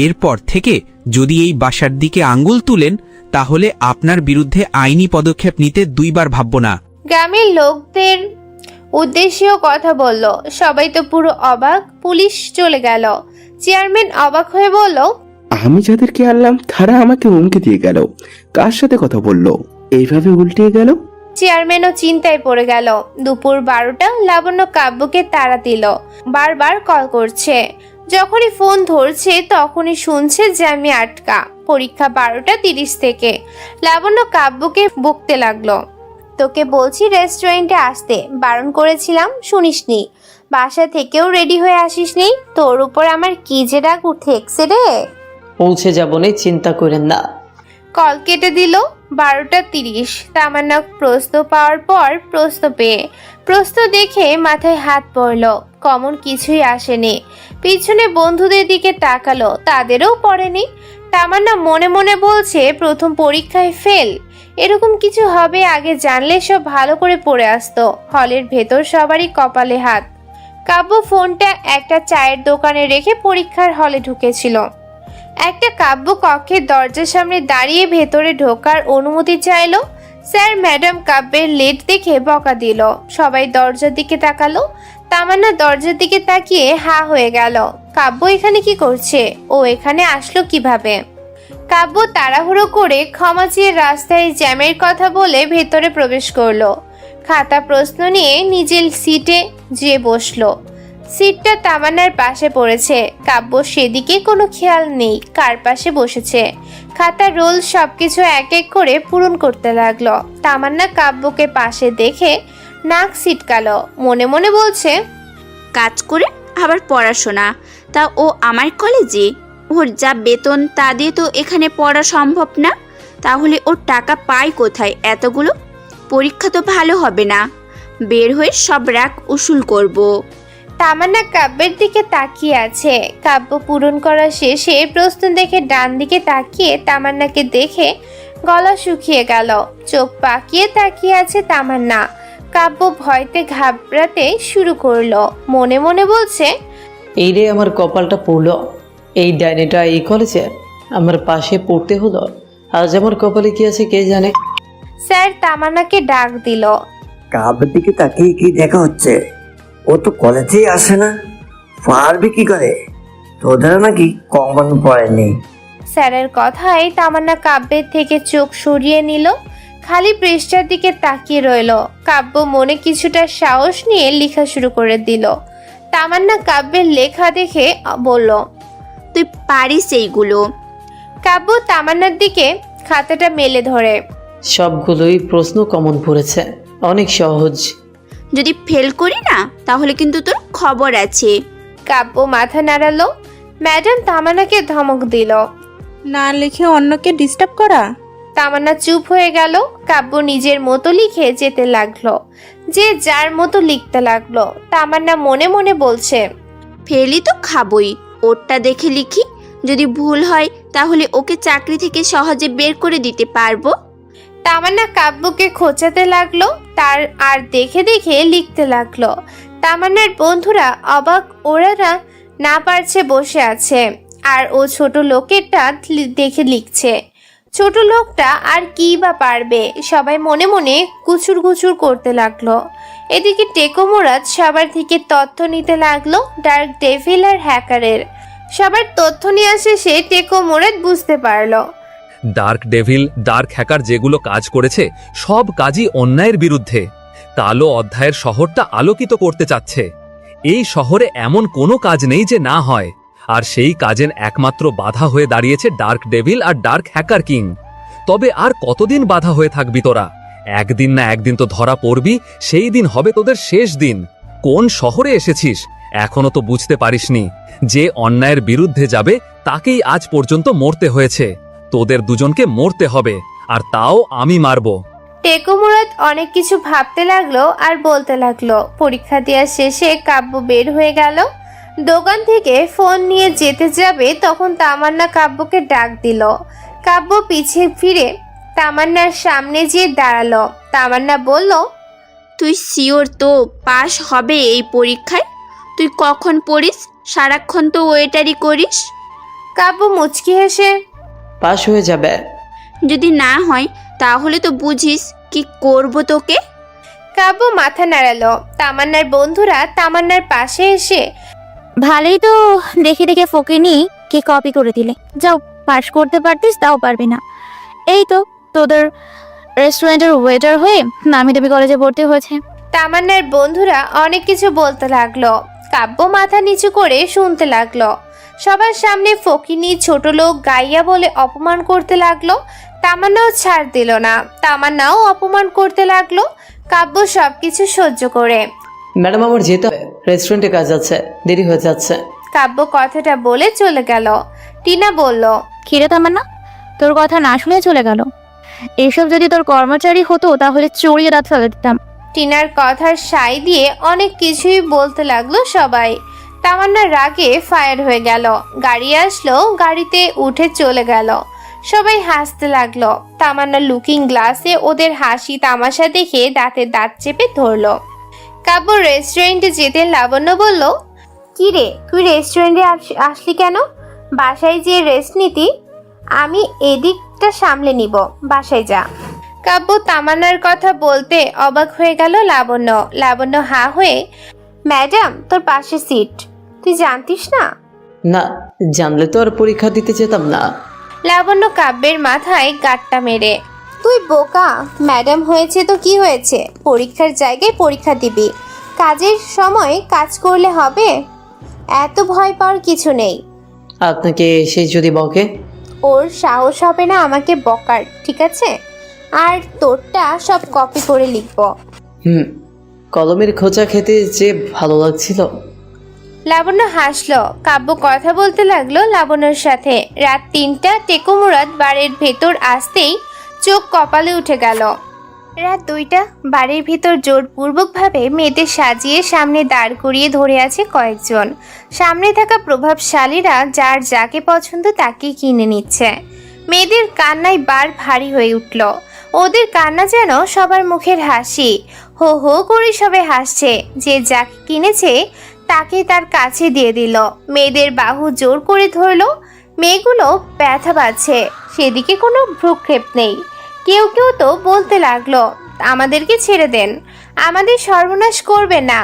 Speaker 14: এরপর থেকে যদি এই বাসার দিকে আঙ্গুল তুলেন তাহলে আপনার বিরুদ্ধে আইনি পদক্ষেপ নিতে দুইবার ভাবব না।
Speaker 2: গ্রামের লোকদের উদ্দেশ্যেও কথা বলল। সবাই তো পুরো অবাক। পুলিশ চলে গেল। চেয়ারম্যান অবাক হয়ে বলল,
Speaker 9: আমি যাদেরকে আনলাম তারা আমাকে হুমকি দিয়ে গেল। কার সাথে কথা বললো এইভাবে উল্টে গেল?
Speaker 2: চেয়ারম্যানও চিন্তায় পড়ে গেল। দুপুর 12টা। লাবণ্য কাব্যকে তাড়া দিল। বারবার কল করছে। যখনই ফোন ধরছে তখনই শুনছে জ্যামে আটকা। পরীক্ষা 12:30 থেকে। লাবণ্য কাব্যকে বকতে লাগলো, তোকে বলছি রেস্টুরেন্টে আসতে, বারণ করেছিলাম, শুনিসনি। বাসা থেকেও রেডি হয়ে আসিসনি। তোর উপর আমার কি যে রাগ উঠেছে রে।
Speaker 1: পৌঁছে যাবো না, চিন্তা করেন না।
Speaker 2: কল কেটে দিল। 12:30। তামান্না প্রশ্ন পাওয়ার পর প্রশ্ন পেয়ে প্রশ্ন দেখে মাথায় হাত পড়ল। কমন কিছুই আসেনি। পিছনে বন্ধুদের দিকে তাকালো, তাদেরও পড়েনি। তামান্না মনে মনে বলছে প্রথম পরীক্ষায় ফেল। এরকম কিছু হবে আগে জানলে সব ভালো করে পড়ে আসতো। হলের ভেতর সবারই কপালে হাত। কাব্য ফোনটা একটা চায়ের দোকানে রেখে পরীক্ষার হলে ঢুকেছিল। একটা কাব্য কক্ষের দরজার সামনে দাঁড়িয়ে ভেতরে ঢোকার অনুমতি চাইলো। স্যার ম্যাডাম কাব্যের লেট দেখে বকা দিল। সবাই দরজার দিকে তাকালো। তামান্না দরজার দিকে তাকিয়ে হা হয়ে গেল। কাব্য এখানে কি করছে? ও এখানে আসলো কিভাবে? কাব্য তাড়াহুড়ো করে ক্ষমা চেয়ে রাস্তায় জ্যামের কথা বলে ভেতরে প্রবেশ করলো। খাতা প্রশ্ন নিয়ে নিজের সিটে যেয়ে বসলো। সিটটা তামান্নার পাশে পড়েছে। কাব্য সেদিকে কোনো খেয়াল নেই কার পাশে বসেছে। খাতা রোল সবকিছু এক এক করে পূরণ করতে লাগলো। তামান্না কাব্যকে পাশে দেখে নাক সিটকালো। মনে মনে বলছে,
Speaker 11: কাজ করে আবার পড়াশোনা, তা ও আমার কলেজে। ওর যা বেতন তা দিয়ে তো এখানে পড়া সম্ভব না। তাহলে ওর টাকা পায় কোথায় এতগুলো? পরীক্ষা তো ভালো হবে না, বের হয়ে সব রাগ উসুল করব।
Speaker 2: তামান্না কাব্যের দিকে তাকিয়ে আছে। কাব্য পূরণ করা শেষে প্রশ্ন দেখে ডান দিকে তাকিয়ে তামান্নাকে দেখে গলা শুকিয়ে গেল। চোখ পাকিয়ে তাকিয়ে আছে তামান্না। কাব্য ভয়তে ঘাবড়াতে শুরু করলো। মনে মনে বলছে,
Speaker 1: এই রে আমার কপালটা পড়লো। এই ডাইনিটা এই কলেজে আমার পাশে পড়তে হলো। আজ আমার কপালে কি আছে কে জানে।
Speaker 2: স্যার তামান্নাকে ডাক দিল।
Speaker 15: কাব্যের দিকে তাকিয়ে কি দেখা হচ্ছে? ও তো কলেজেই আসে না, পারবে কি করে? তোদের নাকি কমন পড়েনি।
Speaker 2: স্যারের কথায় তামান্না কাব্যের থেকে চোখ সরিয়ে নিল। খালি পৃষ্ঠার দিকে তাকিয়ে রইল। কাব্য মনে কিছুটা সাহস নিয়ে লেখা শুরু করে দিল। তামান্না কাব্যের লেখা দেখে বলল,
Speaker 11: তুই পারিস এইগুলো।
Speaker 2: কাব্য তামান্নার দিকে খাতাটা মেলে ধরে।
Speaker 1: সবগুলোই প্রশ্ন কমন পড়েছে, অনেক সহজ।
Speaker 11: যদি ফেল করি না তাহলে কিন্তু তোর খবর আছে।
Speaker 2: কাব্য মাথা নাড়ালো। ম্যাডাম তামান্নাকে ধমক দিল।
Speaker 12: না লিখে অন্যকে ডিস্টার্ব করা।
Speaker 2: তামান্না চুপ হয়ে গেল। কাব্য নিজের মতো লিখে যেতে লাগলো। যে যার মতো লিখতে লাগলো। তামান্না মনে মনে বলছে,
Speaker 11: ফেলই তো খাবই, ওরটা দেখে লিখি। যদি ভুল হয় তাহলে ওকে চাকরি থেকে সহজে বের করে দিতে পারবো।
Speaker 2: তামান্না কাব্যকে খোঁচাতে লাগলো। তার আর দেখে দেখে লিখতে লাগলো। তামান্নার বন্ধুরা অবাক, ওরা না পারছে বসে আছে। আর ও ছোট লোকেরটা দেখে লিখছে। ছোট লোকটা আর কি বা পারবে। সবাই মনে মনে গুচুর গুচুর করতে লাগলো। এদিকে টেকো মুরাদ সবার থেকে তথ্য নিতে লাগলো ডার্ক ডেভিল আর হ্যাকারের। সবার তথ্য নিয়ে শেষে টেকো মুরাদ বুঝতে পারলো
Speaker 7: ডার্ক ডেভিল, ডার্ক হ্যাকার যেগুলো কাজ করেছে সব কাজই অন্যায়ের বিরুদ্ধে। কালো অধ্যায়ের শহরটা আলোকিত করতে চাচ্ছে। এই শহরে এমন কোনো কাজ নেই যে না হয়। আর সেই কাজের একমাত্র বাধা হয়ে দাঁড়িয়েছে ডার্ক ডেভিল আর ডার্ক হ্যাকার কিং। তবে আর কতদিন বাধা হয়ে থাকবি তোরা? একদিন না একদিন তো ধরা পড়বি। সেই দিন হবে তোদের শেষ দিন। কোন শহরে এসেছিস এখনো তো বুঝতে পারিসনি। যে অন্যায়ের বিরুদ্ধে যাবে তাকেই আজ পর্যন্ত মরতে হয়েছে। তোদের দুজনকে মরতে হবে, আর তাও আমি মারব।
Speaker 2: টেকো মুরাদ অনেক কিছু ভাবতে লাগলো আর বলতে লাগলো। পরীক্ষা দেওয়ার শেষে কাব্য বের হয়ে গেল। দোকান থেকে ফোন নিয়ে যেতে যাবে তখন তামান্না কাব্যকে ডাক দিল। কাব্য পিছিয়ে ফিরে তামান্নার সামনে যেয়ে দাঁড়ালো। তামান্না বলল,
Speaker 11: তুই শিওর তো পাস হবে এই পরীক্ষায়? তুই কখন পড়িস? সারাক্ষণ তো ওয়েটারি করিস।
Speaker 2: কাব্য মুচকি হেসে,
Speaker 1: পাস হয়ে যাবে।
Speaker 11: যদি না হয় তাহলে তো বুঝিস কি করব তোকে।
Speaker 2: কাব্য মাথা নাড়ালো। তামান্নার বন্ধুরা তামান্নার পাশে এসে,
Speaker 3: ভালোই তো দেখে দেখে ফকিনি কে কপি করে দিলে। যাও, পাস করতে পারতিস তাও পারবি না। এই তো তোদের রেস্টুরেন্টের ওয়েটার হয়ে নামি দামি কলেজে ভর্তি হয়েছে।
Speaker 2: তামান্নার বন্ধুরা অনেক কিছু বলতে লাগলো। কাব্য মাথা নিচু করে শুনতে লাগলো। সবার সামনে ফকিনি, ছোট লোক, গাইয়া বলে অপমান করতে লাগলো। তামান্নাও ছাড় দিল না। তামান্নাও অপমান করতে লাগলো। কাব্য সবকিছু সহ্য করে।
Speaker 1: ম্যাডাম আমার যেতে হবে, রেস্টুরেন্টে কাজ আছে, দেরি হয়ে যাচ্ছে।
Speaker 2: কাব্য কথাটা বলে চলে গেল। টিনা বলল,
Speaker 3: খিরে তামান্না, তোর কথা না শুনে চলে গেল। এইসব যদি তোর কর্মচারী হতো তাহলে চড়িয়ে রাত ফেলে দিতাম।
Speaker 2: টিনার কথার সাই দিয়ে অনেক কিছুই বলতে লাগলো সবাই। তামান্না রাগে ফায়ার হয়ে গেল। গাড়ি আসলো, গাড়িতে উঠে চলে গেল। সবাই হাসতে লাগলো। তামান্না লুকিং গ্লাসে ওদের হাসি তামাশা দেখে দাঁতে দাঁত চেপে ধরলো। কাব্য রেস্টুরেন্টে যেতে লাবণ্য বলল, কি রে তুই রেস্টুরেন্টে আসলি কেন? বাসায় যে রেস্ট নিতি, আমি এদিকটা সামলে নিব, বাসায় যা। কাব্য তামান্নার কথা বলতে অবাক হয়ে গেল লাবণ্য। লাবণ্য হা হয়ে, ম্যাডাম তোর পাশে সিট, তুই জানতিস না?
Speaker 1: না, জানলে তো আর পরীক্ষা দিতে যেতাম না।
Speaker 2: লাবণ্য কাব্যের মাথায় গাঁটটা মেরে, তুই বোকা, ম্যাডাম হয়েছে তো কি হয়েছে, পরীক্ষার জায়গায় পরীক্ষা দিবি, কাজের সময় কাজ করলে হবে, এত ভয় পাওয়ার কিছু নেই।
Speaker 1: আপনাকে এসে যদি বকে?
Speaker 2: ওর সাহস হবে না আমাকে বকার, ঠিক আছে? আর তোরটা সব কপি করে লিখব।
Speaker 1: কলমের খোঁচা খেতে যে ভালো লাগছিল।
Speaker 2: লাবণ্য হাসলো। কাব্য কথা বলতে লাগলো লাবণ্যর সাথে। রাত 3টা, টেকো মুরাদ বাড়ির ভেতর আসতেই চোখ কপালে উঠে গেল। রাত 2টা, বাড়ির ভিতর জোরপূর্বকভাবে মেয়েদের সাজিয়ে সামনে দাঁড় করিয়ে ধরে আছে কয়েকজন। সামনে থাকা প্রভাবশালীরা যার যাকে পছন্দ তাকে কিনে নিচ্ছে। মেয়েদের কান্নায় বার ভারী হয়ে উঠল। ওদের কান্না যেন সবার মুখের হাসি। হো হো করে সবাই হাসছে। যে যাকে কিনেছে তাকে তার কাছে দিয়ে দিল। মেয়েদের বাহু জোর করে ধরলো। মেয়েগুলো ব্যথা পাচ্ছে, সেদিকে কোনো ভ্রুক্ষেপ নেই। কেউ কেউ তো বলতে লাগলো, আমাদেরকে ছেড়ে দেন, আমাদের সর্বনাশ করবে না,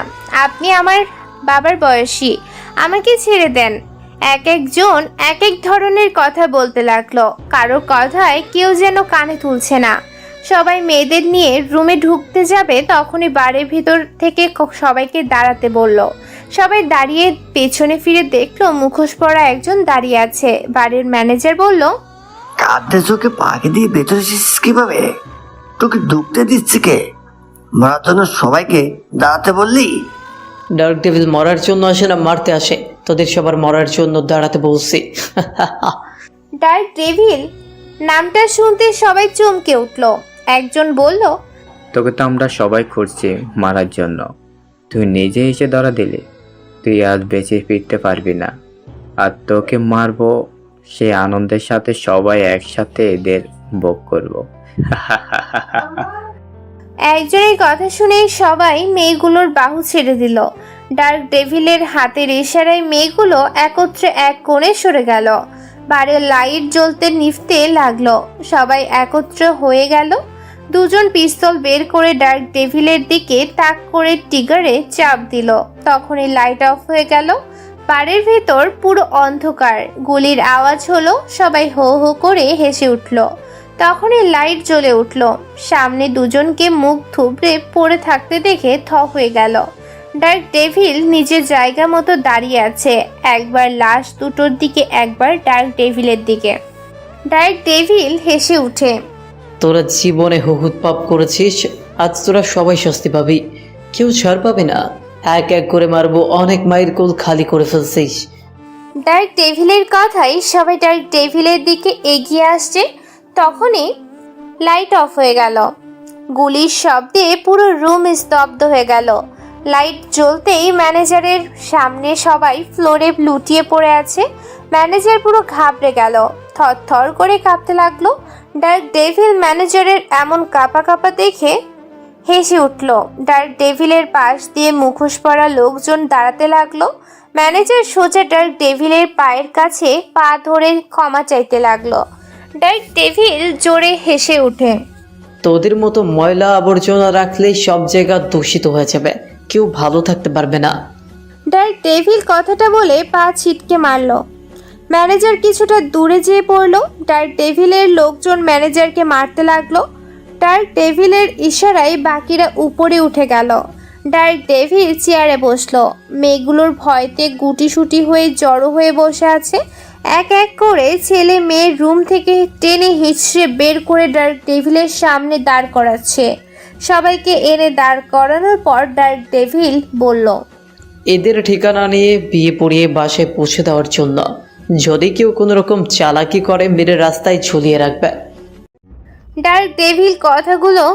Speaker 2: আপনি আমার বাবার বয়সী, আমাকে ছেড়ে দেন। এক একজন এক এক ধরনের কথা বলতে লাগলো। কারো কথায় কেউ যেন কানে তুলছে না। সবাই মেয়েদের নিয়ে রুমে ঢুকতে যাবে তখনই বাড়ির ভিতর থেকে সবাইকে দাঁড়াতে বলল। সবাই দাঁড়িয়ে পেছনে ফিরে দেখলো মুখোশ পরা একজন দাঁড়িয়ে আছে। বাড়ির ম্যানেজার বলল,
Speaker 15: কাঁদতে চোখে পাখি দিয়ে ভেতরে এসেছিস কিভাবে? তোকে ঢুকতে দিচ্ছে কে? মারার জন্য সবাইকে দাঁড়াতে বললি?
Speaker 1: ডার্ক ডেভিল মরার জন্য আসে না, মারতে আসে। তোদের সবার মরার জন্য দাঁড়াতে বলছি।
Speaker 2: ডার্ক ডেভিল নামটা শুনতে সবাই চমকে উঠল। একজন বলল,
Speaker 8: তোকে তো আমরা সবাই খুঁজছি মারার জন্য, তুই নিজে এসে ধরা দিলি। তুই আজ বেঁচে ফিরতে পারবি না, আর তোকে মারবো সে আনন্দের সাথে সবাই একসাথে এদের ভোগ করব।
Speaker 2: একজনের কথা শুনে সবাই মেয়েগুলোর বাহু ছেড়ে দিল। ডার্ক ডেভিলের হাতের ইশারায় মেয়েগুলো একত্রে এক কোণে সরে গেল। বাড়ির লাইট জ্বলতে নিভতে লাগলো। সবাই একত্র হয়ে গেল। দুজন পিস্তল বের করে ডার্ক ডেভিলের দিকে তাক করে ট্রিগারে চাপ দিল। তখনই লাইট অফ হয়ে গেল। বাড়ির ভেতর পুরো অন্ধকার। গুলির আওয়াজ হলো। সবাই হো হো করে হেসে উঠল। তখনই লাইট জ্বলে উঠল। সামনে দুজনকে মুখ থুবড়ে পড়ে থাকতে দেখে থ হয়ে গেল। ডার্ক ডেভিল নিজের জায়গা মতো দাঁড়িয়ে আছে, একবার লাশ দুটোর দিকে, একবার ডার্ক ডেভিলের দিকে। ডার্ক ডেভিল হেসে উঠে,
Speaker 1: তোরা জীবনে হুহুত পাপ করেছিস, আজ তোরা সবাই শাস্তি পাবি, কেউ ছাড় পাবে না। এক এক করে মারবো, অনেক মায়ের কোল খালি করে ফেলছিস।
Speaker 2: ডার্ক ডেভিলের কথাই সবাই ডার্ক ডেভিলের দিকে এগিয়ে আসছে। তখনই লাইট অফ হয়ে গেল। গুলির শব্দে পুরো রুম স্তব্ধ হয়ে গেল। লাইট জ্বলতেই ম্যানেজারের সামনে সবাই ফ্লোরে লুটিয়ে পড়ে আছে। ম্যানেজার পুরো ঘাবড়ে গেল, থরথর করে কাঁপতে লাগলো। ডার্ক ডেভিল ম্যানেজারের এমন কাঁপা কাঁপা দেখে হেসে উঠল। ডার্ক ডেভিলের পাশ দিয়ে মুখোশ পরা লোকজন দাঁড়াতে লাগলো। ম্যানেজার সোজা ডার্ক ডেভিলের পায়ের কাছে পা ধরে ক্ষমা চাইতে লাগলো। ডার্ক ডেভিল জোরে হেসে ওঠে,
Speaker 1: তোদের মতো ময়লা আবর্জনা রাখলেই সব জায়গা দূষিত হয়ে যাবে, কেউ ভালো থাকতে পারবে না।
Speaker 2: ডার্ক ডেভিল কথাটা বলে পা ছিটকে মারল। ম্যানেজার কিছুটা দূরে যেয়ে পড়ল। ডার্ক ডেভিলের লোকজন ম্যানেজারকে মারতে লাগলো। ডার্ক ডেভিলের ইশারায় বাকিরা উপরে উঠে গেল। ডার্ক ডেভিল চেয়ারে বসলো। মেয়েগুলোর ভয়তে গুটিসুটি হয়ে জড়ো হয়ে বসে আছে। এক এক করে ছেলে মেয়ের রুম থেকে টেনে হিঁচড়ে বের করে ডার্ক ডেভিলের সামনে দাঁড় করাচ্ছে। সবাইকে এনে দাঁড় করানোর পর ডার্ক ডেভিল বলল,
Speaker 1: এদের ঠিকানা নিয়ে বিয়ে পড়িয়ে বাসায় পৌঁছে দেওয়ার জন্য। যদি কেউ কোনো রকম চালাকি করে মেরে রাস্তায় ঝুলিয়ে রাখবে।
Speaker 2: ডার্ক ডেভিল কথাগুলো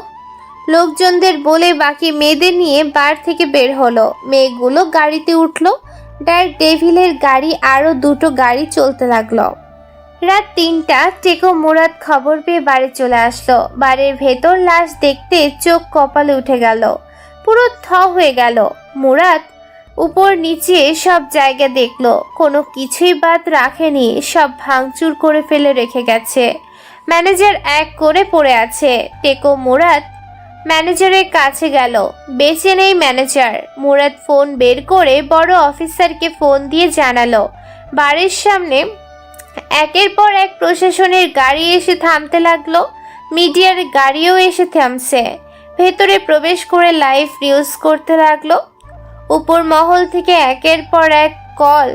Speaker 2: লোকজনদের বলে বাকি মেয়েদের নিয়ে বার থেকে বের হলো। মেয়েগুলো গাড়িতে উঠলো। ডার্ক ডেভিলের গাড়ি আরো দুটো গাড়ি চলতে লাগলো। রাত ৩টা টেকো মুরাদ খবর পেয়ে বাড়ি চলে আসলো। বাড়ির ভেতর লাশ দেখতে চোখ কপালে উঠে গেল, পুরো থ হয়ে গেল। মুরাদ উপর নিচে সব জায়গা দেখলো, কোনো কিছুই বাদ রাখেনি, সব ভাঙচুর করে ফেলে রেখে গেছে। ম্যানেজার এক করে পড়ে আছে। টেকো মুরাদ ম্যানেজারের কাছে গেল, বেঁচে নেই ম্যানেজার। মুরাদ ফোন বের করে বড় অফিসারকে ফোন দিয়ে জানালো। বাড়ির সামনে একের পর এক প্রশাসনের গাড়ি এসে থামতে লাগলো, মিডিয়ার গাড়িও এসে থামছে। ভেতরে প্রবেশ করে লাইভ নিউজ করতে লাগলো। উপর মহল থেকে একের পর এক কল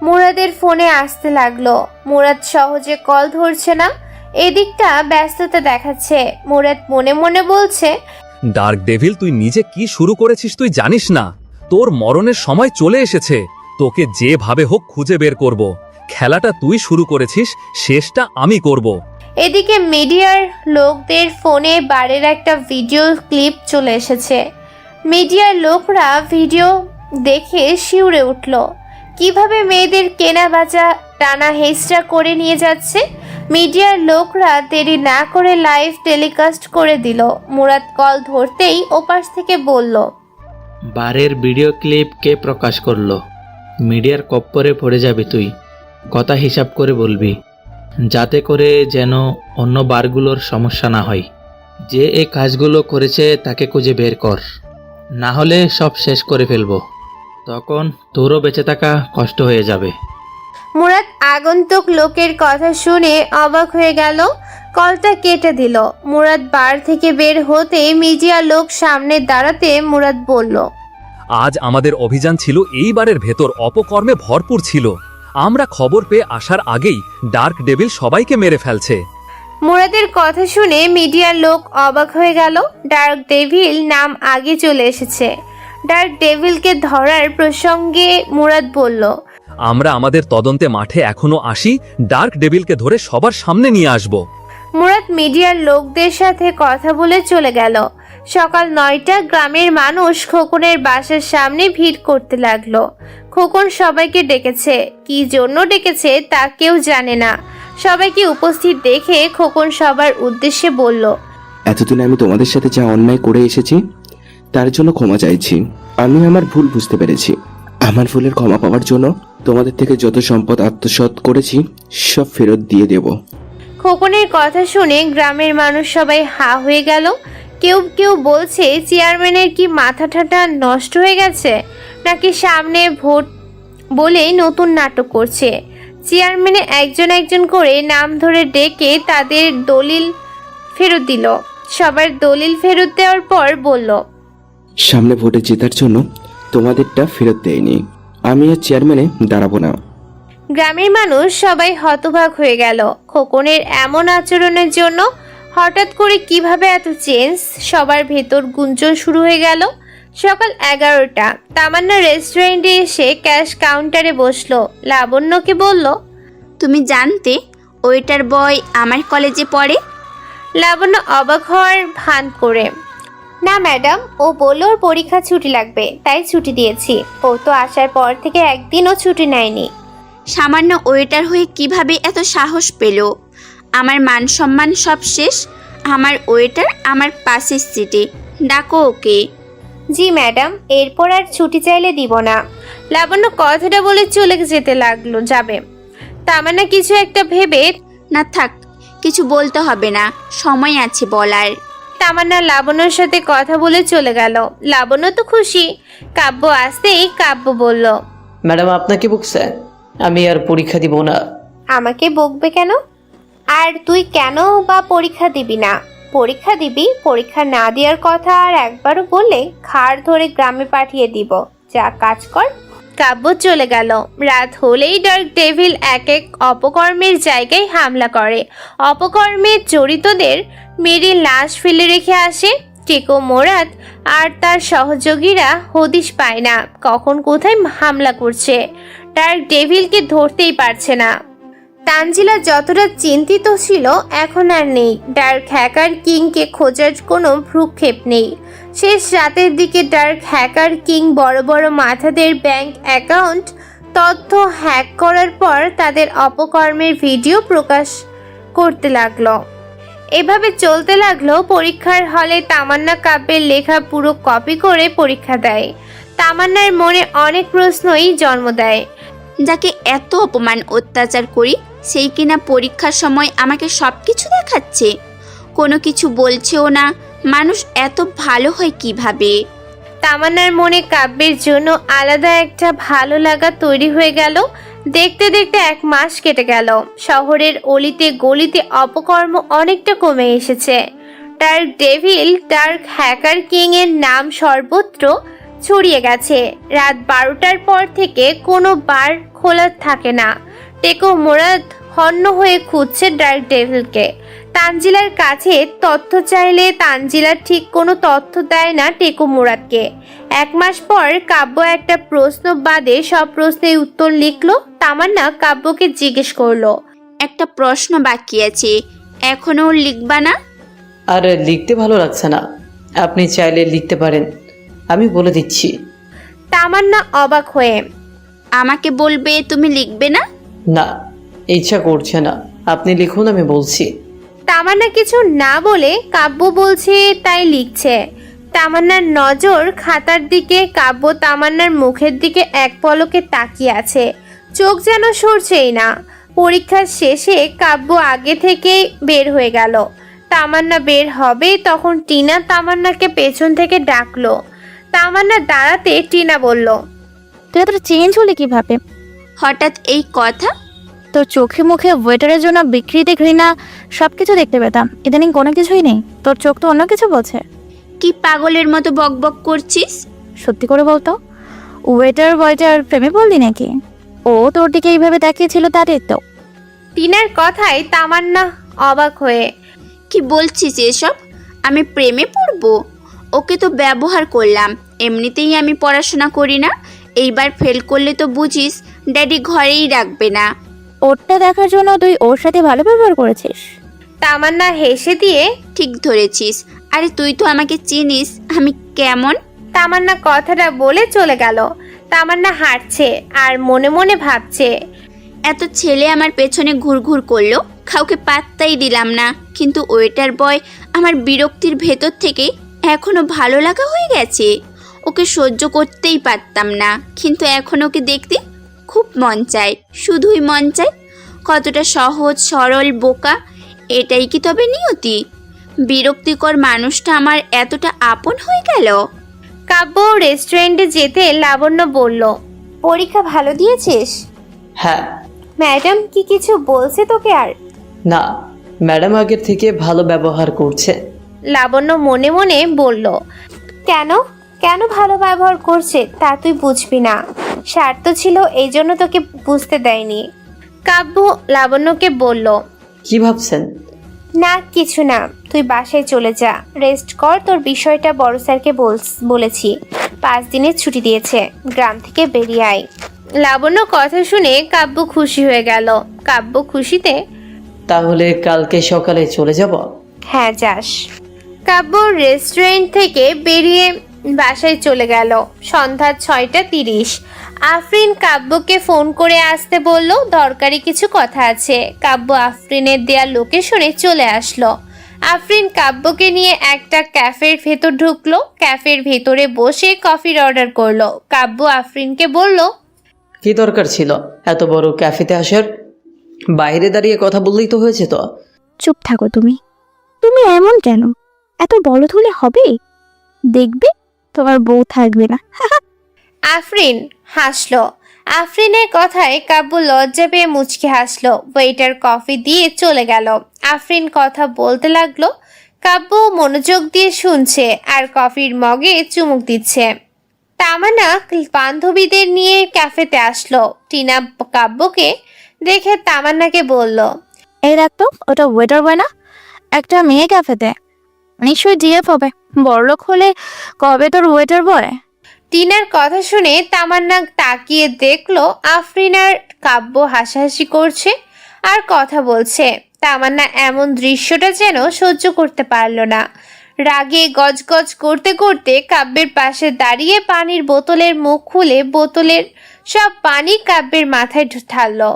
Speaker 2: মুরাদের ফোনে আসতে লাগলো। মুরাদ সহজে কল ধরছে না, এদিকটা ব্যস্ততা দেখাচ্ছে। মুরাদ মনে মনে বলছে,
Speaker 7: ডার্ক ডেভিল, তুই নিজে কি শুরু করেছিস তুই জানিস না? তোর মরণের সময় চলে এসেছে, তোকে যেভাবে হোক খুঁজে বের করব। খেলাটা তুই শুরু করেছিস, শেষটা আমি করব।
Speaker 2: এদিকে মিডিয়ার লোকদের ফোনে বারের একটা ভিডিও ক্লিপ চলে এসেছে। মিডিয়ার লোকরা ভিডিও দেখে শিউরে উঠল। কিভাবে মেয়েদের কেনা বেচা টানা হেঁচড়া করে নিয়ে যাচ্ছে। মিডিয়ার লোকরা দেরি না করে লাইভ টেলিকাস্ট করে দিল। মুরাদ কল ধরতেই ওপাশ থেকে বলল,
Speaker 16: বারের ভিডিও ক্লিপ কে প্রকাশ করলো? মিডিয়ার কপ্পরে পড়ে যাবি তুই, কথা হিসাব করে বলবি, যাতে করে যেন অন্য বারগুলোর সমস্যা না হয়। যে এই কাজগুলো করেছে তাকে খুঁজে বের কর, না হলে সব শেষ করে ফেলবো, তখন তোরও বেঁচে থাকা কষ্ট হয়ে যাবে।
Speaker 2: মুরাদ আগন্তুক লোকের কথা শুনে অবাক হয়ে গেল, কলটা কেটে দিল। মুরাদ বার থেকে বের হতে মিডিয়া লোক সামনে দাঁড়াতে মুরাদ বলল,
Speaker 7: আজ আমাদের অভিযান ছিল এই বারের ভেতর অপকর্মে ভরপুর ছিল। আমরা খবর পেয়ে আসার আগেই ডার্ক ডেভিল সবাইকে মেরে ফেলছে।
Speaker 2: মুরাদের কথা শুনে মিডিয়ার লোক অবাক হয়ে গেল। ডার্ক ডেভিল নাম আগে চলে এসেছে। ডার্ক ডেভিলকে ধরার প্রসঙ্গে মুরাদ বলল,
Speaker 7: আমরা আমাদের তদন্তে মাঠে এখনো আসি, ডার্ক ডেভিলকে ধরে সবার সামনে নিয়ে আসব।
Speaker 2: মুরাদ মিডিয়ার লোকদের সাথে কথা বলে চলে গেল। সকাল 9টা গ্রামের মানুষ খোকনের বাসার সামনে ভিড় করতে লাগলো। খোকন সবাইকে ডেকেছে, কি জন্য ডেকেছে তা কেউ জানে না। সবাইকে উপস্থিত দেখে খোকন সবার উদ্দেশ্যে বলল,
Speaker 9: এতদিন আমি তোমাদের সাথে যা অন্যায় করে এসেছি তার জন্য ক্ষমা চাইছি। আমি আমার ভুল বুঝতে পেরেছি। আমার ভুলের ক্ষমা পাওয়ার জন্য তোমাদের থেকে যত সম্পদ আত্মসাৎ করেছি সব ফেরত দিয়ে দেব।
Speaker 2: খোকনের কথা শুনে গ্রামের মানুষ সবাই হা হয়ে গেল। কেউ কেউ বলছে চেয়ারম্যানের কি মাথা ঠাটা নষ্ট হয়ে গেছে, নাকি সামনে ভোট বলেই নতুন নাটক করছে। চেয়ারম্যানে একজন একজন করে নাম ধরে ডেকে তাদের দলিল ফেরত দিল। সবার দলিল ফেরত দেওয়ার পর বলল,
Speaker 9: সামনে ভোটে জেতার জন্য তোমাদেরটা ফেরত দেয়নি, আমি আর চেয়ারম্যানে দাঁড়াবো না।
Speaker 2: গ্রামের মানুষ সবাই হতবাক হয়ে গেল। খোকনের এমন আচরণের জন্য হঠাৎ করে কিভাবে এত চেঞ্জ। সবার ভেতর গুঞ্জন শুরু হয়ে গেল। সকাল 11টা তামান্না রেস্টুরেন্টে এসে ক্যাশ কাউন্টারে বসলো। লাবণ্যকে বলল,
Speaker 11: তুমি জানতে ওইটার বয় আমার কলেজে পড়ে?
Speaker 2: লাবণ্য অবাক হওয়ার ভান করে, না ম্যাডাম, ও বলল ওর পরীক্ষা ছুটি লাগবে তাই ছুটি দিয়েছি। ও তো আসার পর থেকে একদিনও ছুটি নেয়নি।
Speaker 11: সামান্য ওয়েটার হয়ে কিভাবে এত সাহস পেল? আমার মান সম্মান সব শেষ। আমার ওয়েটার আমার পাশের সিটে, ডাকো ওকে।
Speaker 2: জি ম্যাডাম, এরপর আর ছুটি চাইলে দিব না। লাবণ্য কথাটা বলে চলে যেতে লাগলো যাবে। তামান্না কিছু একটা ভেবে,
Speaker 11: না থাক, কিছু বলতে হবে না, সময় আছে বলার।
Speaker 2: তামান্না লাবণ্যর সাথে কথা বলে চলে গেল। লাবণ্য তো খুশি। কাব্য আসতেই কাব্য বলল,
Speaker 1: ম্যাডাম আপনাকে বকছে, আমি আর পরীক্ষা দিব না।
Speaker 2: আমাকে বকবে কেন? আর তুই কেন বা পরীক্ষা দিবি না? পরীক্ষা দিবি, পরীক্ষা না দেওয়ার কথা আর একবারও বললে ঘাড় ধরে গ্রামে পাঠিয়ে দিব। যা কাজ কর। কাব্য চলে গেল। রাত হলেই ডার্ক ডেভিল এক এক অপকর্মের জায়গায় হামলা করে। অপকর্মের জড়িতদের মেরে লাশ ফেলে রেখে আসে। টেকো মুরাদ আর তার সহযোগীরা হদিশ পায় না কখন কোথায় হামলা করছে। ডার্ক ডেভিলকে ধরতেই পারছে না। তানজিলা যতটা চিন্তিত ছিল এখন আর নেই। ডার্ক হ্যাকার কিংকে খোঁজার কোনো ভ্রুক্ষেপ নেই। শেষ রাতের দিকে ডার্ক হ্যাকার কিং বড় বড় মাথাদের ব্যাংক অ্যাকাউন্ট তথ্য হ্যাক করার পর তাদের অপকর্মের ভিডিও প্রকাশ করতে লাগলো। এভাবে চলতে লাগলো। পরীক্ষার হলে তামান্না কাব্যের লেখা পুরো কপি করে পরীক্ষা দেয়। তামান্নার মনে অনেক প্রশ্নই জন্ম দেয়।
Speaker 11: যাকে এত অপমান অত্যাচার করি সেই কিনা পরীক্ষার সময় আমাকে সব কিছু দেখাচ্ছে, কোনো কিছু বলছেও না। মানুষ এত ভালো হয় কিভাবে?
Speaker 2: তামান্নার মনে কাব্যের জন্য আলাদা একটা ভালো লাগা তৈরি হয়ে গেল। দেখতে দেখতে 1 মাস কেটে গেল। শহরের অলিতে গলিতে অপকর্ম অনেকটা কমে এসেছে। Dark devil, dark hacker king এর নাম সর্বত্র ছড়িয়ে গেছে। রাত 12টার পর থেকে কোনো বার খোলা থাকে না। টেকো মুরাদ হন্য হয়ে খুঁজছে ডার্ক ডেভিলকে। তানজিলার কাছে তথ্য চাইলে তানজিলা ঠিক কোনো তথ্য দেয় না টেকো মুরাদকে। 1 মাস পর কাব্য একটা প্রশ্ন বাদে সব প্রশ্নের উত্তর লিখলো। তামান্না কাব্যকে জিজ্ঞেস করলো,
Speaker 11: একটা প্রশ্ন বাকি আছে, এখনো লিখবা না?
Speaker 1: আর লিখতে ভালো লাগছে না, আপনি চাইলে লিখতে পারেন, আমি বলে দিচ্ছি।
Speaker 2: তামান্না অবাক হয়ে,
Speaker 11: আমাকে বলবে, তুমি লিখবে না?
Speaker 1: না, ইচ্ছা করছে না, আপনি লিখুন, আমি বলছি।
Speaker 2: তামান্না কিছু না বলে কাব্য বলছে তাই লিখছে। তামান্নার নজর খাতার দিকে। কাব্য তামান্নার মুখের দিকে এক পলকে তাকিয়ে আছে, চোখ যেন সরছেই না। পরীক্ষার শেষে কাব্য আগে থেকেই বের হয়ে গেল। তামান্না বের হবে তখন টিনা তামান্নাকে পেছন থেকে ডাকলো। তামান্না দাঁড়াতে টিনা বলল,
Speaker 3: তুই এতটা চেঞ্জ হলি কিভাবে?
Speaker 11: হঠাৎ এই কথা?
Speaker 3: তোর চোখে মুখে ওয়েটারের জন্য বিক্রিতে ঘৃণা সব কিছু দেখতে পেতাম, ইদানিং কোনো কিছুই নেই। তোর চোখ তো অন্য কিছু বলছে।
Speaker 11: কি পাগলের মতো বকবক করছিস?
Speaker 3: সত্যি করে বলতো, ওয়েটার বয়টার প্রেমে পড়লি নাকি? ও তোর দিকে এইভাবে তাকিয়েছিল তাদের তো।
Speaker 2: টিনার কথায় তামান্না অবাক হয়ে,
Speaker 11: কি বলছিস এসব? আমি প্রেমে পড়বো? ওকে তো ব্যবহার করলাম, এমনিতেই আমি পড়াশোনা করি না। এইবার ফেল করলে তো বুঝিস ড্যাডি ঘরেই রাখবে না।
Speaker 3: ওরটা দেখার জন্য তুই ওর সাথে ভালো ব্যবহার করেছিস?
Speaker 2: তামান্না হেসে দিয়ে,
Speaker 11: ঠিক ধরেছিস। আরে তুই তো আমাকে চিনিস আমি কেমন।
Speaker 2: তামান্না কথাটা বলে চলে গেল। তামান্না হাঁটছে আর মনে মনে ভাবছে,
Speaker 11: এত ছেলে আমার পেছনে ঘুরঘুর করলো, কাউকে পাত্তাই দিলাম না। কিন্তু ওয়েটার বয় আমার বিরক্তির ভেতর থেকে এখনো ভালো লাগা হয়ে গেছে। ওকে সহ্য করতেই পারতাম না, কিন্তু এখন ওকে দেখতে খুব মন চায়, শুধুই মন চায়। কতটা সহজ সরল বোকা, এটাই কি তবে নিয়তি? বিরক্তিকর মানুষটা আমার এতটা আপন হয়ে গেল।
Speaker 2: কাব্য রেস্টুরেন্টে যেতে লাবণ্য বলল, পরীক্ষা ভালো দিয়েছিস?
Speaker 1: হ্যাঁ।
Speaker 2: ম্যাডাম কি কিছু বলছে তোকে? আর
Speaker 1: না, ম্যাডাম আগের থেকে ভালো ব্যবহার করছে।
Speaker 2: লাবণ্য মনে মনে বলল, কেন কেন ভালো ব্যবহার করছে তা তুই বুঝবি না। স্বার্থ ছিল, এই জন্য তোকে বুঝতে দেয়নি। কাব্য লাবণ্যকে বলল,
Speaker 1: কি ভাবছেন?
Speaker 2: না কিছু না, তুই বাসায় চলে যা, রেস্ট কর। তোর বিষয়টা বড় স্যারকে বলেছি, 5 দিনের ছুটি দিয়েছে, গ্রাম থেকে বেরিয়ে আয়। লাবণ্য কথা শুনে কাব্য খুশি হয়ে গেল। কাব্য খুশিতে,
Speaker 1: তাহলে কালকে সকালে চলে যাব?
Speaker 2: হ্যাঁ যাস। কাব্য রেস্টুরেন্ট থেকে বেরিয়ে বাসায় চলে গেল। সন্ধ্যা 6:30। আফরিন কাব্যকে ফোন করে আসতে বলল, দরকারি কিছু কথা আছে। কাব্য আফরিনের দেয়া লোকেশনে চলে আসলো। আফরিন কাব্যকে নিয়ে একটা ক্যাফের ভেতর ঢুকলো। ক্যাফের ভেতরে বসে কফির অর্ডার করলো। কাব্য আফরিনকে বলল,
Speaker 1: কি দরকার ছিল এত বড় ক্যাফেতে আসার? বাইরে দাঁড়িয়ে কথা বললেই তো হয়েছে। তো
Speaker 3: চুপ থাকো তুমি। তুমি এমন কেন? এত বলদ হলে হবে? দেখবে তোমার বউ থাকবে না।
Speaker 2: আফরিন হাসলো। আফরিনের কথায় কাব্য লজ্জা পেয়ে মুচকি হাসলো। ওয়েটার কফি দিয়ে চলে গেল। আফরিন কথা বলতে লাগলো। কাব্য মনোযোগ দিয়ে শুনছে আর কফির মগে চুমুক দিচ্ছে। তামান্না বান্ধবীদের নিয়ে ক্যাফেতে আসলো। টিনা কাব্যকে দেখে তামান্নাকে বলল,
Speaker 3: এই দেখতো, ওটা ওয়েটার বয় না? একটা মেয়ে ক্যাফেতে, নিশ্চয়ই জিএফ হবে। বড়লোক হলে কবে তোর ওয়েটার বয়?
Speaker 2: টিনার কথা শুনে তামান্না তাকিয়ে দেখলো আফরিন আর কাব্য হাসাহাসি করছে আর কথা বলছে। তামান্না এমন দৃশ্যটা যেন সহ্য করতে পারল না। রাগে গজগজ করতে করতে কাব্যের পাশে দাঁড়িয়ে পানির বোতলের মুখ খুলে বোতলের সব পানি কাব্যের মাথায় ঢাললো।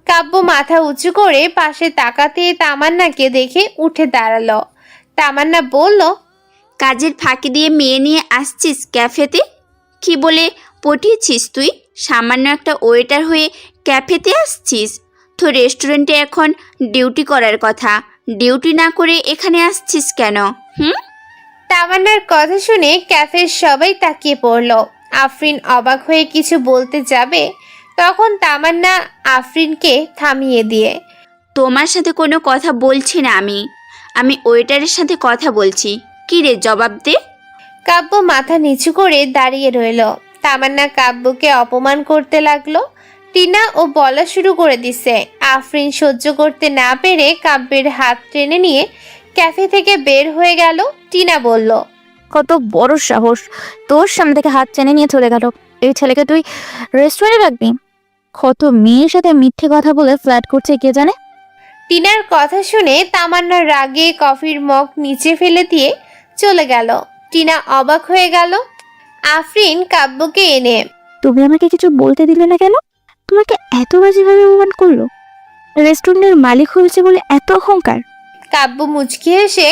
Speaker 2: কাব্য মাথা উঁচু করে পাশে তাকাতে তামান্নাকে দেখে উঠে দাঁড়ালো। তামান্না বলল,
Speaker 11: কাজের ফাঁকি দিয়ে মেয়ে নিয়ে আসছিস ক্যাফেতে? কি বলে পটিয়েছিস তুই? সামান্য একটা ওয়েটার হয়ে ক্যাফেতে আসছিস? তো রেস্টুরেন্টে এখন ডিউটি করার কথা, ডিউটি না করে এখানে আসছিস কেন?
Speaker 2: তামান্নার কথা শুনে ক্যাফের সবাই তাকিয়ে পড়ল। আফরিন অবাক হয়ে কিছু বলতে যাবে, তখন তামান্না আফরিনকে থামিয়ে দিয়ে,
Speaker 11: তোমার সাথে কোনো কথা বলছি না আমি ওয়েটারের সাথে কথা বলছি। কি রে, জবাব দে।
Speaker 2: কাব্য মাথা নিচু করে দাঁড়িয়ে রইল। তামান্না কাব্যকে অপমান করতে লাগলো। টিনা ও বলা শুরু করে দিছে। আফরিন সহ্য করতে না পেরে কাব্যের হাত টেনে নিয়ে ক্যাফে থেকে বের হয়ে গেল। টিনা বলল,
Speaker 3: কত বড় সাহস, তোর সামনে থেকে হাত টেনে নিয়ে চলে গেল। এই ছেলেকে তুই রেস্টুরেন্টে রাখবি? কত মেয়ের সাথে মিথ্যে কথা বলে ফ্ল্যাট করছে কে জানে।
Speaker 2: টিনার কথা শুনে তামান্নার রাগে কফির মগ নিচে ফেলে দিয়ে চলে গেল। টিনা অবাক হয়ে গেল। আফরিন কাব্যকে এনে,
Speaker 3: তুমি আমাকে কিছু বলতে দিলে না কেন? তোমাকে এত বাজেভাবে অপমান করলো? রেস্টুরেন্টের মালিক হয়েছে বলে এত অহংকার?
Speaker 2: কাব্য মুচকি হেসে,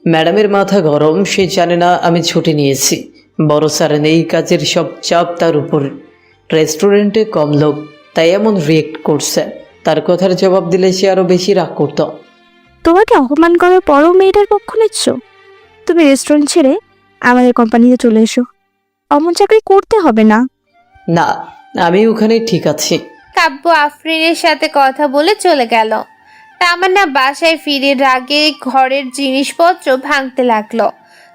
Speaker 1: ম্যাডামের মাথা গরম, সে জানে না আমি ছুটি নিয়েছি। বড় স্যার নেই, কাজের সব চাপ তার উপর। রেস্টুরেন্টে কম লোক, তাই এমন রিয়েক্ট করছে। তার কথার জবাব দিলে সে আরও বেশি রাগ করত।
Speaker 3: তোমাকে অপমান করার পরও মেয়েটার পক্ষ নিচ্ছ? তুমি রেস্টুরেন্ট ছেড়ে আমাদের কোম্পানিতে চলে এসো। অমন চাকরি করতে হবে না।
Speaker 1: না, আমি ওখানে ঠিক আছি।
Speaker 2: কাব্য আফরিনের সাথে কথা বলে চলে গেল। তামান্না বাসায় ফিরে রাগে ঘরের জিনিসপত্র ভাঙতে লাগলো।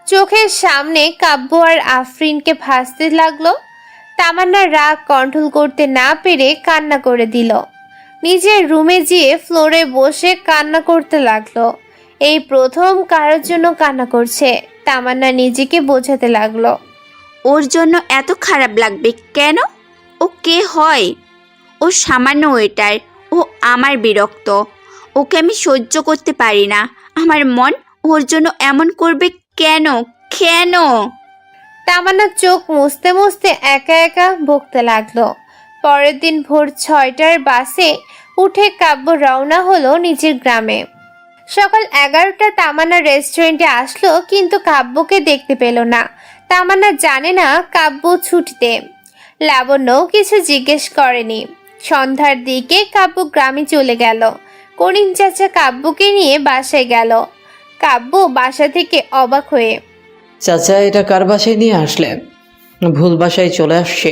Speaker 2: চোখের সামনে কাব্য আর আফরিনকে ভাসতে লাগলো। তামান্না রাগ কন্ট্রোল করতে না পেরে কান্না করে দিল। নিজের রুমে গিয়ে ফ্লোরে বসে কান্না করতে লাগলো। এই প্রথম কারোর জন্য কান্না করছে। তামান্না নিজেকে বোঝাতে লাগলো,
Speaker 11: ওর জন্য এত খারাপ লাগবে কেন? ও কে হয়? ও সামান্য ওয়েটার। ও আমার বিরক্ত। ওকে আমি সহ্য করতে পারি না। আমার মন ওর জন্য এমন করবে কেন? কেন?
Speaker 2: তামান্না চোখ মুছতে মুছতে একা একা বকতে লাগলো। পরের দিন ভোর 6টার বাসে উঠে কাব্য রওনা হলো নিজের গ্রামে। সকাল 11টা তামান্না রেস্টুরেন্টে আসলো, কিন্তু কাব্যকে দেখতে পেল না। তামান্না জানে না কাব্য ছুটিতে। লাবণ্যও কিছু জিজ্ঞেস করেনি। সন্ধ্যার দিকে কাব্য গ্রামে চলে গেল। করিম চাচা কাব্যকে নিয়ে বাসায় গেল। কাব্য বাসা থেকে অবাক হয়ে,
Speaker 1: চাচা, এটা কার বাসায় নিয়ে আসলে? ভুল বাসায় চলে আসছে।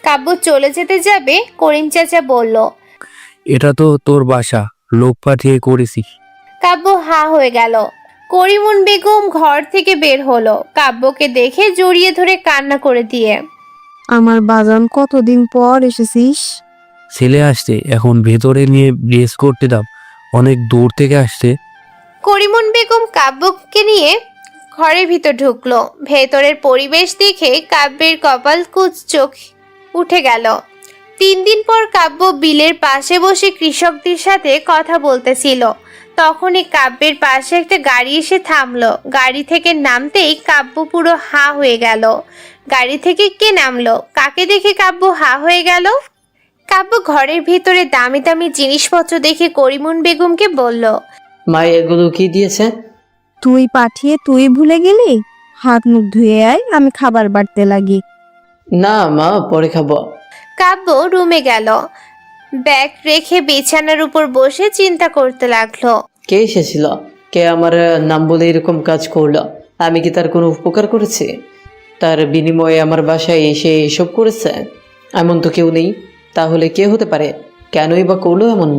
Speaker 2: কাব্য চলে যেতে যাবে, করিম চাচা বলল,
Speaker 6: এটা তো তোর বাসা, লোক পাঠিয়ে করেছিস?
Speaker 2: কাব্য হা হয়ে গেল। করিমুন বেগম ঘর থেকে বের হলো, কাব্যকে দেখে জড়িয়ে ধরে কান্না করে দিয়ে,
Speaker 10: আমার বাজান কতদিন পর এসেছিস?
Speaker 6: ছেলে আসছে, এখন ভেতরে নিয়ে ব্রেস করতে দাও, অনেক দূর থেকে আসছে।
Speaker 2: করিমুন বেগম কাব্যকে নিয়ে ঘরের ভিতর ঢুকলো। ভেতরের পরিবেশ দেখে কাব্যের কপাল কুঁচ চোখ উঠে গেল। 3 দিন পর কাব্য বিলের পাশে বসে কৃষকদের সাথে কথা বলতেছিল। তখনই কাব্যের পাশে একটা গাড়ি এসে থামলো। গাড়ি থেকে নামতেই কাব্য পুরো হা হয়ে গেল। গাড়ি থেকে কে নামলো? কাকে দেখে কাব্য হা হয়ে গেল? কাব্য ঘরের ভিতরে দামি দামি জিনিসপত্র দেখে করিমুন বেগমকে বলল,
Speaker 1: মা, এগুলো কি দিয়েছে?
Speaker 10: তুই পাঠিয়ে তুই ভুলে গেলি? হাত মুখ ধুয়ে আয়, আমি খাবার বাড়তে লাগি।
Speaker 1: না মা, পরে খাবো।
Speaker 2: কাব্য রুমে গেল। ব্যাগ রেখে বিছানার উপর বসে চিন্তা করতে লাগলো।
Speaker 1: কে এসেছিল? কে আমার নাম বলে এরকম কাজ করলো? আমি কি তার কোনো উপকার করেছি? তার বিনিময়ে আমার বাসায় এসে এসব করেছে? এমন তো কেউ নেই। তাহলে কে হতে পারে? কেনই বা করলো এমন?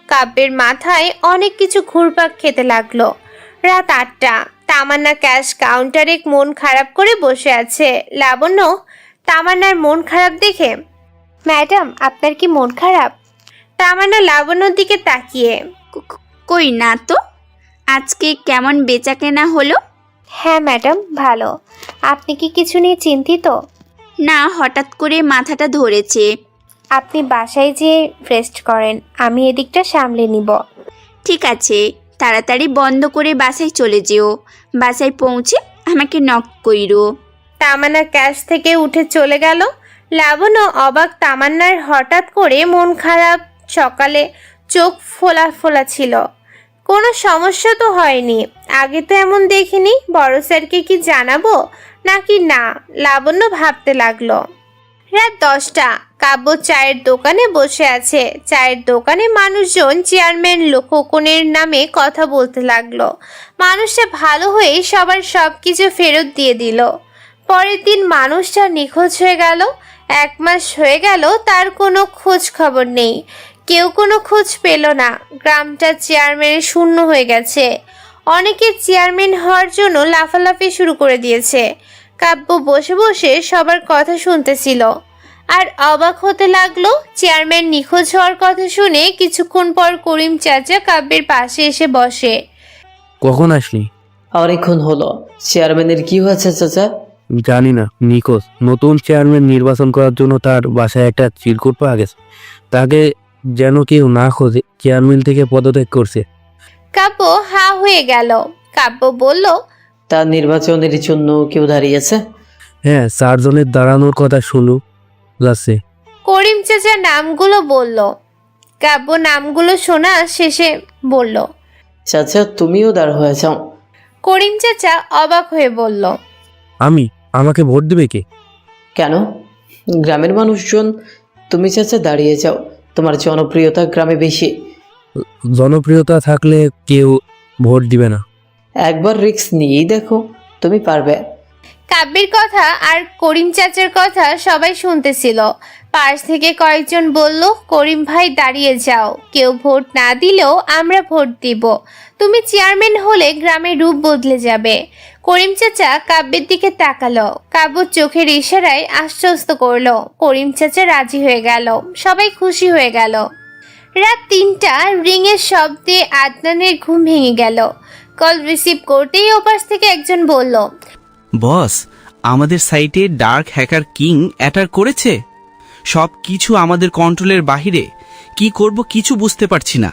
Speaker 2: কাব্যের মাথায় অনেক কিছু ঘুরপাক খেতে লাগলো। রাত 8টা। তামান্না ক্যাশ কাউন্টারে মন খারাপ করে বসে আছে। লাবণ্য তামান্নার মন খারাপ দেখে, ম্যাডাম, আপনার কি মন খারাপ? তামান্না লাবণ্যর দিকে তাকিয়ে,
Speaker 11: কই না তো। আজকে কেমন বেচাকেনা হলো?
Speaker 2: হ্যাঁ ম্যাডাম, ভালো। আপনি কি কিছু নিয়ে চিন্তিত?
Speaker 11: না, হঠাৎ করে মাথাটা ধরেছে।
Speaker 2: আপনি বাসায় যেয়ে রেস্ট করেন, আমি এদিকটা সামলে নিব।
Speaker 11: ঠিক আছে, তাড়াতাড়ি বন্ধ করে বাসায় চলে যেও। বাসায় পৌঁছে আমাকে নক কইরো।
Speaker 2: তামান্না ক্যাশ থেকে উঠে চলে গেল। লাবণ্য অবাক, তামান্নার হঠাৎ করে মন খারাপ, সকালে চোখ ফোলা ফোলা ছিল। কোনো সমস্যা তো হয়নি, আগে তো এমন দেখিনি। বড় স্যারকে কি জানাবো নাকি না, লাবণ্য ভাবতে লাগলো। রাত 10টা। কাব্য চায়ের দোকানে বসে আছে। চায়ের দোকানে মানুষজন চেয়ারম্যান খোকনের নামে কথা বলতে লাগলো। মানুষটা ভালো হয়ে সবার সব কিছু ফেরত দিয়ে দিল। পরের দিন মানুষটা নিখোঁজ হয়ে গেল। 1 মাস হয়ে গেল, তার কোনো খোঁজ খবর নেই। কেউ কোনো খোঁজ পেল না। গ্রামটা চেয়ারম্যানে শূন্য হয়ে গেছে। অনেকে চেয়ারম্যান হওয়ার জন্য লাফালাফি শুরু করে দিয়েছে। কাব্য বসে বসে সবার কথা শুনতেছিল আর অবাক হতে লাগলো। চেয়ারম্যান নিখোঁজ হওয়ার কথা শুনে কিছুক্ষণ পর করিম চাচা কাব্যের পাশে এসে বসে।
Speaker 6: কখন আসলি?
Speaker 1: অনেকক্ষণ হলো। চেয়ারম্যানের কি হয়েছে চাচা?
Speaker 6: জানি না, নিখোঁজ। নতুন চেয়ারম্যান নির্বাচন করার জন্য তার বাসায় একটা চিরকুট পাওয়া গেছে। তাকে যেন কেউ না খোঁজে চেয়ারম্যান থেকে পদত্যাগ করছে।
Speaker 2: কাব্য হা হয়ে গেল। কাব্য বলল,
Speaker 1: তার নির্বাচনের জন্য কেউ দাঁড়িয়েছে?
Speaker 6: হ্যাঁ, 4 জনের দাঁড়ানোর কথা শুনু যাচ্ছে।
Speaker 2: করিম চাচা নামগুলো বলল। কাব্য নামগুলো শোনা শেষে বলল,
Speaker 1: চাচা তুমিও দাঁড় হয়ে যাও।
Speaker 2: করিম চাচা অবাক হয়ে বলল,
Speaker 6: আমাকে ভোট দেবে কে?
Speaker 1: কেন? গ্রামের মানুষজন। তুমি চাচা দাঁড়িয়ে যাও, তোমার জনপ্রিয়তা গ্রামে বেশি।
Speaker 6: জনপ্রিয়তা থাকলে কেউ ভোট দিবে না।
Speaker 1: একবার রিস্ক নিয়েই দেখো, তুমি পারবে।
Speaker 2: কাব্যের কথা আর করিম চাচার কথা সবাই শুনতেছিল। পাশ থেকে কয়েকজন বলল, করিম ভাই দাঁড়িয়ে যাও, কেউ ভোট না দিলেও আমরা ভোট দিব। তুমি চেয়ারম্যান হলে গ্রামের রূপ বদলে যাবে। করিম চাচা কাব্যের দিকে তাকালো। কাব্য চোখের ইশারায় আশ্বস্ত করলো। করিম চাচা রাজি হয়ে গেল। সবাই খুশি হয়ে গেল। রাত 3টা। রিংয়ের শব্দে আদনানের ঘুম ভেঙে গেল। কল রিসিভ করতেই ওপাশ থেকে একজন বলল,
Speaker 14: বস, আমাদের সাইটে ডার্ক হ্যাকার কিং অ্যাটাক করেছে। সব কিছু আমাদের কন্ট্রোলের বাহিরে। কি করব কিছু বুঝতে পারছি না।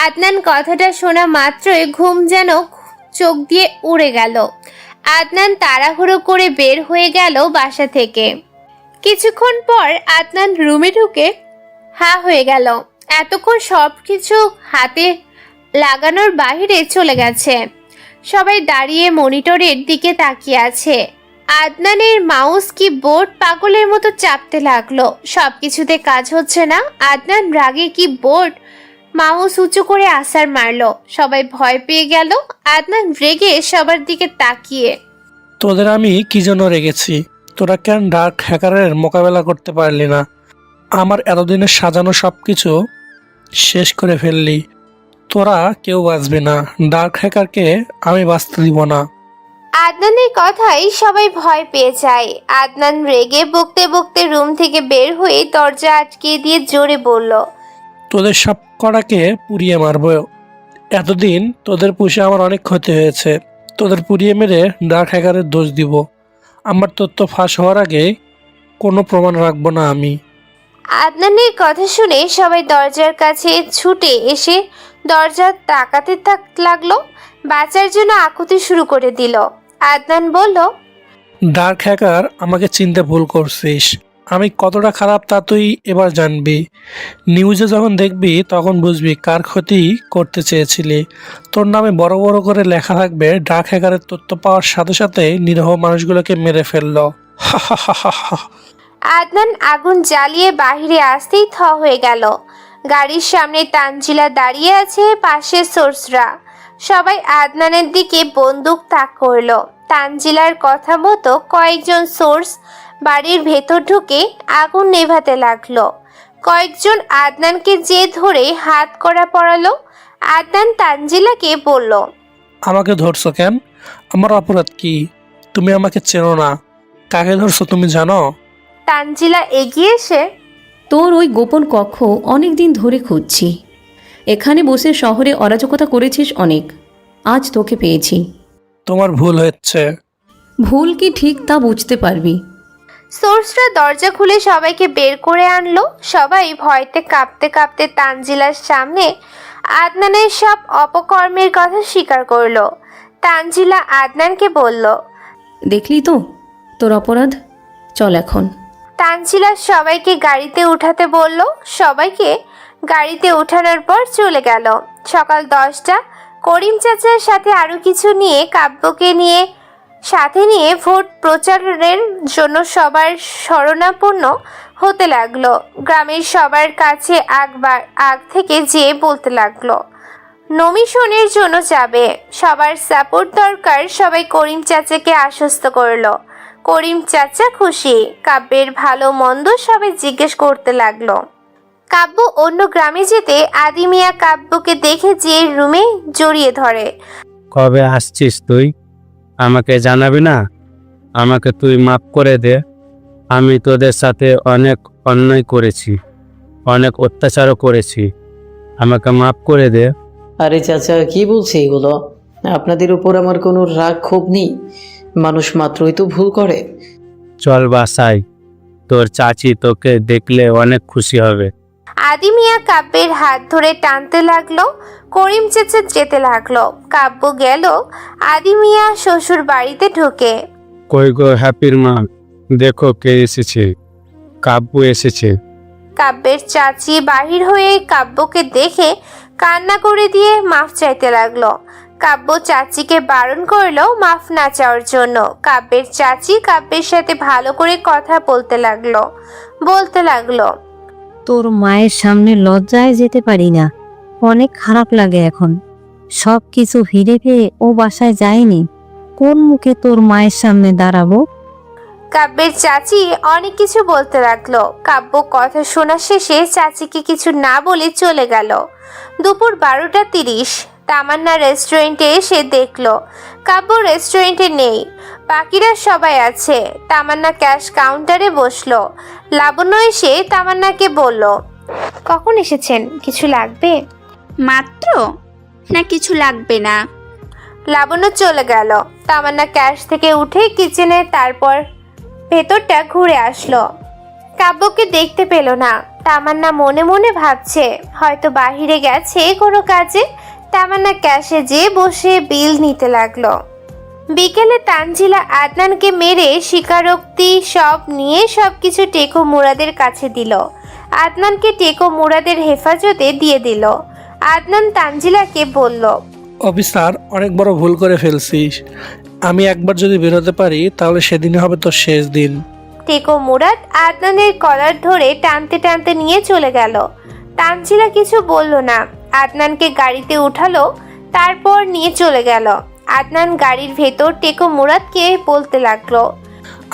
Speaker 2: আদনান কথাটা শোনা মাত্রই ঘুম যেন চোখ দিয়ে উড়ে গেল। আদনান তাড়াহুড়ো করে বের হয়ে গেল বাসা থেকে। কিছুক্ষণ পর আদনান রুমে ঢুকে হা হয়ে গেল। এতক্ষণ সব কিছু হাতে লাগানোর বাইরে চলে গেছে। সবাই দাঁড়িয়ে মনিটরের দিকে তাকিয়ে আছে। আদনানের মাউস কি বোর্ড পাগলের মতো চাপতে লাগলো। সব কিছুতে কাজ হচ্ছে না। আদনান রাগে কি বোর্ড মাউস উঁচু করে আছাড় মারলো। সবাই ভয় পেয়ে গেল। আদনান রেগে সবার দিকে তাকিয়ে,
Speaker 17: তোদের আমি কি জন্য রেগেছি? তোরা কেন ডার্ক হ্যাকারের মোকাবেলা করতে পারলি না? আমার এতদিনের সাজানো সব কিছু শেষ করে ফেললি। তোরা কেউ বাঁচবে না। ডার্ক হ্যাকারকে আমি বাঁচতে দিব না।
Speaker 2: আদনানের কথাই সবাই ভয় পেয়ে যায়। আদনান রেগে বকতে বকতে রুম থেকে বের হয়ে দরজা আটকে দিয়ে জোরে বলল,
Speaker 17: তোদের সব কটাকে পুড়িয়ে মারবো। এতদিন তোদের পুষে আমার অনেক ক্ষতি হয়েছে। তোদের পুড়িয়ে মেরে ডার্ক হ্যাকারের দোষ দিব। আমার তথ্য ফাঁস হওয়ার আগে কোনো প্রমাণ রাখবো না আমি।
Speaker 2: আদনানের কথা শুনে সবাই দরজার কাছে ছুটে এসে দরজা তাকাতে লাগলো। বাঁচার জন্য আকুতি শুরু করে দিল। আদনান বলল,
Speaker 17: ডার্ক হ্যাকার, আমাকে চিনতে ভুল করছিস। আমি কতটা খারাপ তা তুই এবার জানবি। নিউজে যখন দেখবি তখন বুঝবি কার ক্ষতি করতে চেয়েছিলি। তোর নামে বড় বড় করে লেখা থাকবে, ডার্ক হ্যাকারের তথ্য পাওয়ার সাথে সাথে নিরীহ মানুষগুলোকে মেরে ফেললো। হা হা হা হা হা।
Speaker 2: আদনান আগুন জ্বালিয়ে বাহিরে আসতেই থ হয়ে গেল। গাড়ির সামনে তানজিলা দাঁড়িয়ে আছে, পাশে সোর্সরা। সবাই আদনানের দিকে বন্দুক তাক করলো। তানজিলার কথা মতো কয়েকজন সোর্স বাড়ির ভেতর ঢুকে আগুন নেভাতে লাগলো। কয়েকজন আদনানকে যে ধরে হাত করা পড়ালো। আদনান তানজিলাকে বলল,
Speaker 17: আমাকে ধরছো কেন? আমার অপরাধ কি? তুমি আমাকে চেনো না। কাকে ধরছো তুমি জানো?
Speaker 2: তানজিলা এগিয়ে এসে,
Speaker 4: তোর ওই গোপন কক্ষ অনেক দিন ধরে খুঁজছি। এখানে বসে শহরে অরাজকতা করেছিস অনেক, আজ তোকে পেয়েছি।
Speaker 17: তোমার ভুল হচ্ছে।
Speaker 4: ভুল কি ঠিক তা বুঝতে পারবি।
Speaker 2: সোর্সরা দরজা খুলে সবাইকে বের করে আনলো। সবাই ভয়তে কাঁপতে কাঁপতে তানজিলার সামনে আদনানের সব অপকর্মের কথা স্বীকার করলো। তানজিলা আদনানকে বলল।
Speaker 4: দেখলি তো তোর অপরাধ, চল এখন।
Speaker 2: তানজিলা সবাইকে গাড়িতে উঠাতে বলল। সবাইকে গাড়িতে উঠানোর পর চলে গেল। সকাল 10টা। করিম চাচার সাথে আরো কিছু নিয়ে কাব্যকে নিয়ে সাথে নিয়ে ভোট প্রচারের জন্য সবার শরণাপন্ন হতে লাগলো। গ্রামের সবার কাছে আগ থেকে যেয়ে বলতে লাগলো নমিশনের জন্য যাবে, সবার সাপোর্ট দরকার। সবাই করিম চাচাকে আশ্বস্ত করলো। করিম চাচা খুশি। কাব্যের ভালো মন্দ সবাই জিজ্ঞেস করতে লাগলো। কাব্য অন্য গ্রামে যেতে আদি মিয়া কাব্যকে দেখে যে রুমে জড়িয়ে ধরে।
Speaker 6: কবে আসছিস তুই? আমাকে জানাবি না? আমাকে তুই মাফ করে দে। আমি তোদের সাথে অনেক অন্যায় করেছি, অনেক অত্যাচারও করেছি, আমাকে মাফ করে দে।
Speaker 1: আরে চাচা কি বলছে এগুলো? আপনাদের উপর আমার কোনো রাগ ক্ষোভ নেই, মানুষ মাত্রই তো ভুল করে।
Speaker 6: চল বাসায়, তোর চাচি তোকে দেখলে অনেক খুশি হবে।
Speaker 2: আদি মিয়া কাব্যের হাত ধরে টানতে লাগলো। করিম চেঁচে যেতে লাগলো। কাব্য গেল আদি মিয়া শ্বশুর বাড়িতে ঢুকে।
Speaker 6: কই গো হ্যাপির মা, দেখো কে এসেছে। কাব্য এসেছে।
Speaker 2: কাব্যের চাচি বাহির হয়ে কাব্যকে দেখে কান্না করে দিয়ে মাফ চাইতে লাগলো। কাব্য চাচিকে বারণ করলো মাফ না চাওয়ার জন্য। কাব্যের চাচি কাব্যের সাথে ভালো করে কথা বলতে লাগলো।
Speaker 13: তোর মায়ের সামনে লজ্জায় যেতে পারি না, অনেক খারাপ লাগে এখন। সব কিছু ফিরে পেয়ে ও বাসায় যায়নি, কোন মুখে তোর মায়ের সামনে দাঁড়াবো?
Speaker 2: কাব্যের চাচি অনেক কিছু বলতে লাগলো। কাব্য কথা শোনা শেষে চাচিকে কিছু না বলে চলে গেল। দুপুর 12:30। তামান্না রেস্টুরেন্টে এসে দেখলো কাব্য রেস্টুরেন্টে নেই, বাকিরা সবাই আছে। তামান্না ক্যাশ কাউন্টারে বসলো। লাবণ্য এসে তামান্নাকে বলল, কখন এসেছেন, কিছু লাগবে?
Speaker 11: মাত্র? না কিছু লাগবে না।
Speaker 2: লাবণ্য চলে গেল। তামান্না ক্যাশ থেকে উঠে কিচেনে, তারপর ভেতরটা ঘুরে আসলো। কাব্যকে দেখতে পেল না। তামান্না মনে মনে ভাবছে হয়তো বাহিরে গেছে কোনো কাজে। তামান্না ক্যাশে যেয়ে বসে বিল নিতে লাগলো। বিকেলে তানজিলা আদনানকে মেরে স্বীকারোক্তি সব নিয়ে সবকিছু টেকো মুরাদের কাছে দিল। আদনানকে টেকো মুরাদের হেফাজতে দিয়ে দিল। আদনান তানজিলাকে বলল,
Speaker 17: অফিসার অনেক বড় ভুল করে ফেলছিস, আমি একবার যদি বেরোতে পারি তাহলে সেদিনই হবে তোর শেষ দিন।
Speaker 2: টেকো মুরাদ আদনানের কলার ধরে টানতে টানতে নিয়ে চলে গেল। তানজিলা কিছু বলল না। আদনানকে গাড়িতে উঠালো, তারপর নিয়ে চলে গেল। আদনান গাড়ির ভেতর টেকো মুরাদকে বলতে লাগলো,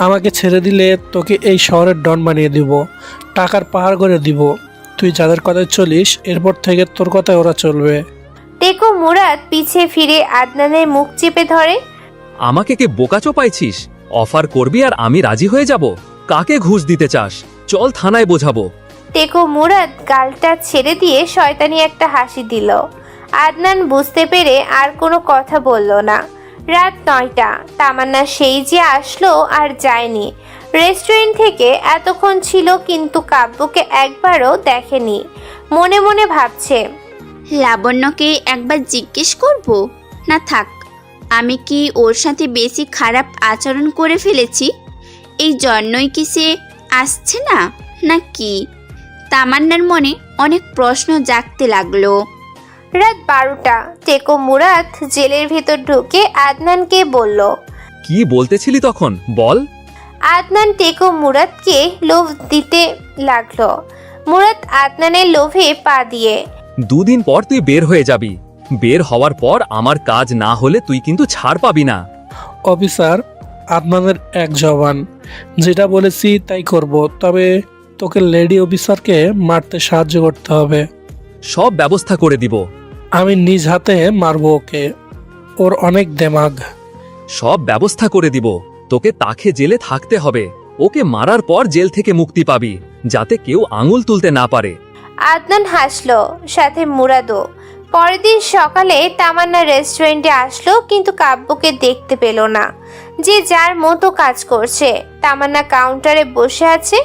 Speaker 17: আমাকে ছেড়ে দিলে তোকে এই শহরের ডন বানিয়ে দিব, টাকার পাহাড় করে দিব। তুই যাদের কথায় চলিস এরপর থেকে তোর কথায় ওরা চলবে।
Speaker 2: টেকো মুরাদ পিছে ফিরে আদনানের মুখ চেপে ধরে।
Speaker 7: আমাকে কে বোকাচো পাইছিস? অফার করবি আর আমি রাজি হয়ে যাব? কাকে ঘুষ দিতে চাস? চল থানায় বোঝাবো।
Speaker 2: টেকো মুরাদ গালটা ছেড়ে দিয়ে শয়তানি একটা হাসি দিল। আদনান বুঝতে পেরে আর কোনো কথা বলল না। রাত 9টা। তামান্না সেই যে আসলো আর যায়নি। রেস্টুরেন্ট থেকে এতক্ষণ ছিল কিন্তু কাব্যকে একবারও দেখেনি। মনে মনে ভাবছে,
Speaker 11: লাবণ্যকে একবার জিজ্ঞেস করব? না থাক, আমি কি ওর সাথে বেশি খারাপ আচরণ করে ফেলেছি? এই জন্যই কি সে আসছে না নাকি? তামান্নার মনে অনেক প্রশ্ন জাগতে লাগলো।
Speaker 2: রাত 12টা। টেকো মুরাদ জেলের ভেতর ঢুকে আদনানকে বলল,
Speaker 7: কি বলতেছিলি তখন বল।
Speaker 2: আদনান টেকো মুরাদকে লোভ দিতে লাগলো। মুরাদ আদনানের লোভে পা দিয়ে,
Speaker 7: 2 দিন পর তুই বের হয়ে যাবি। বের হওয়ার পর আমার কাজ না হলে তুই কিন্তু ছাড় পাবি না।
Speaker 17: অফিসার আদনানের এক জবান, যেটা বলেছি তাই করব, তবে তোকে লেডি অফিসারকে মারতে সাহায্য করতে হবে।
Speaker 7: সব ব্যবস্থা করে দিব।
Speaker 17: আমি নিজ হাতে মারবো ওকে, ওর অনেক দেমাগ।
Speaker 7: সব ব্যবস্থা করে দিব। তোকে তাকে জেলে থাকতে হবে। ওকে মারার পর জেল থেকে মুক্তি পাবি, যাতে কেউ আঙুল তুলতে না পারে।
Speaker 2: আদনান হাসলো, সাথে মুরাদও। পরের দিন সকালে তামান্না রেস্টুরেন্টে আসলো কিন্তু কাব্যকে দেখতে পেল না। যে যার মতো কাজ করছে। তামান্না কাউন্টারে বসে আছে।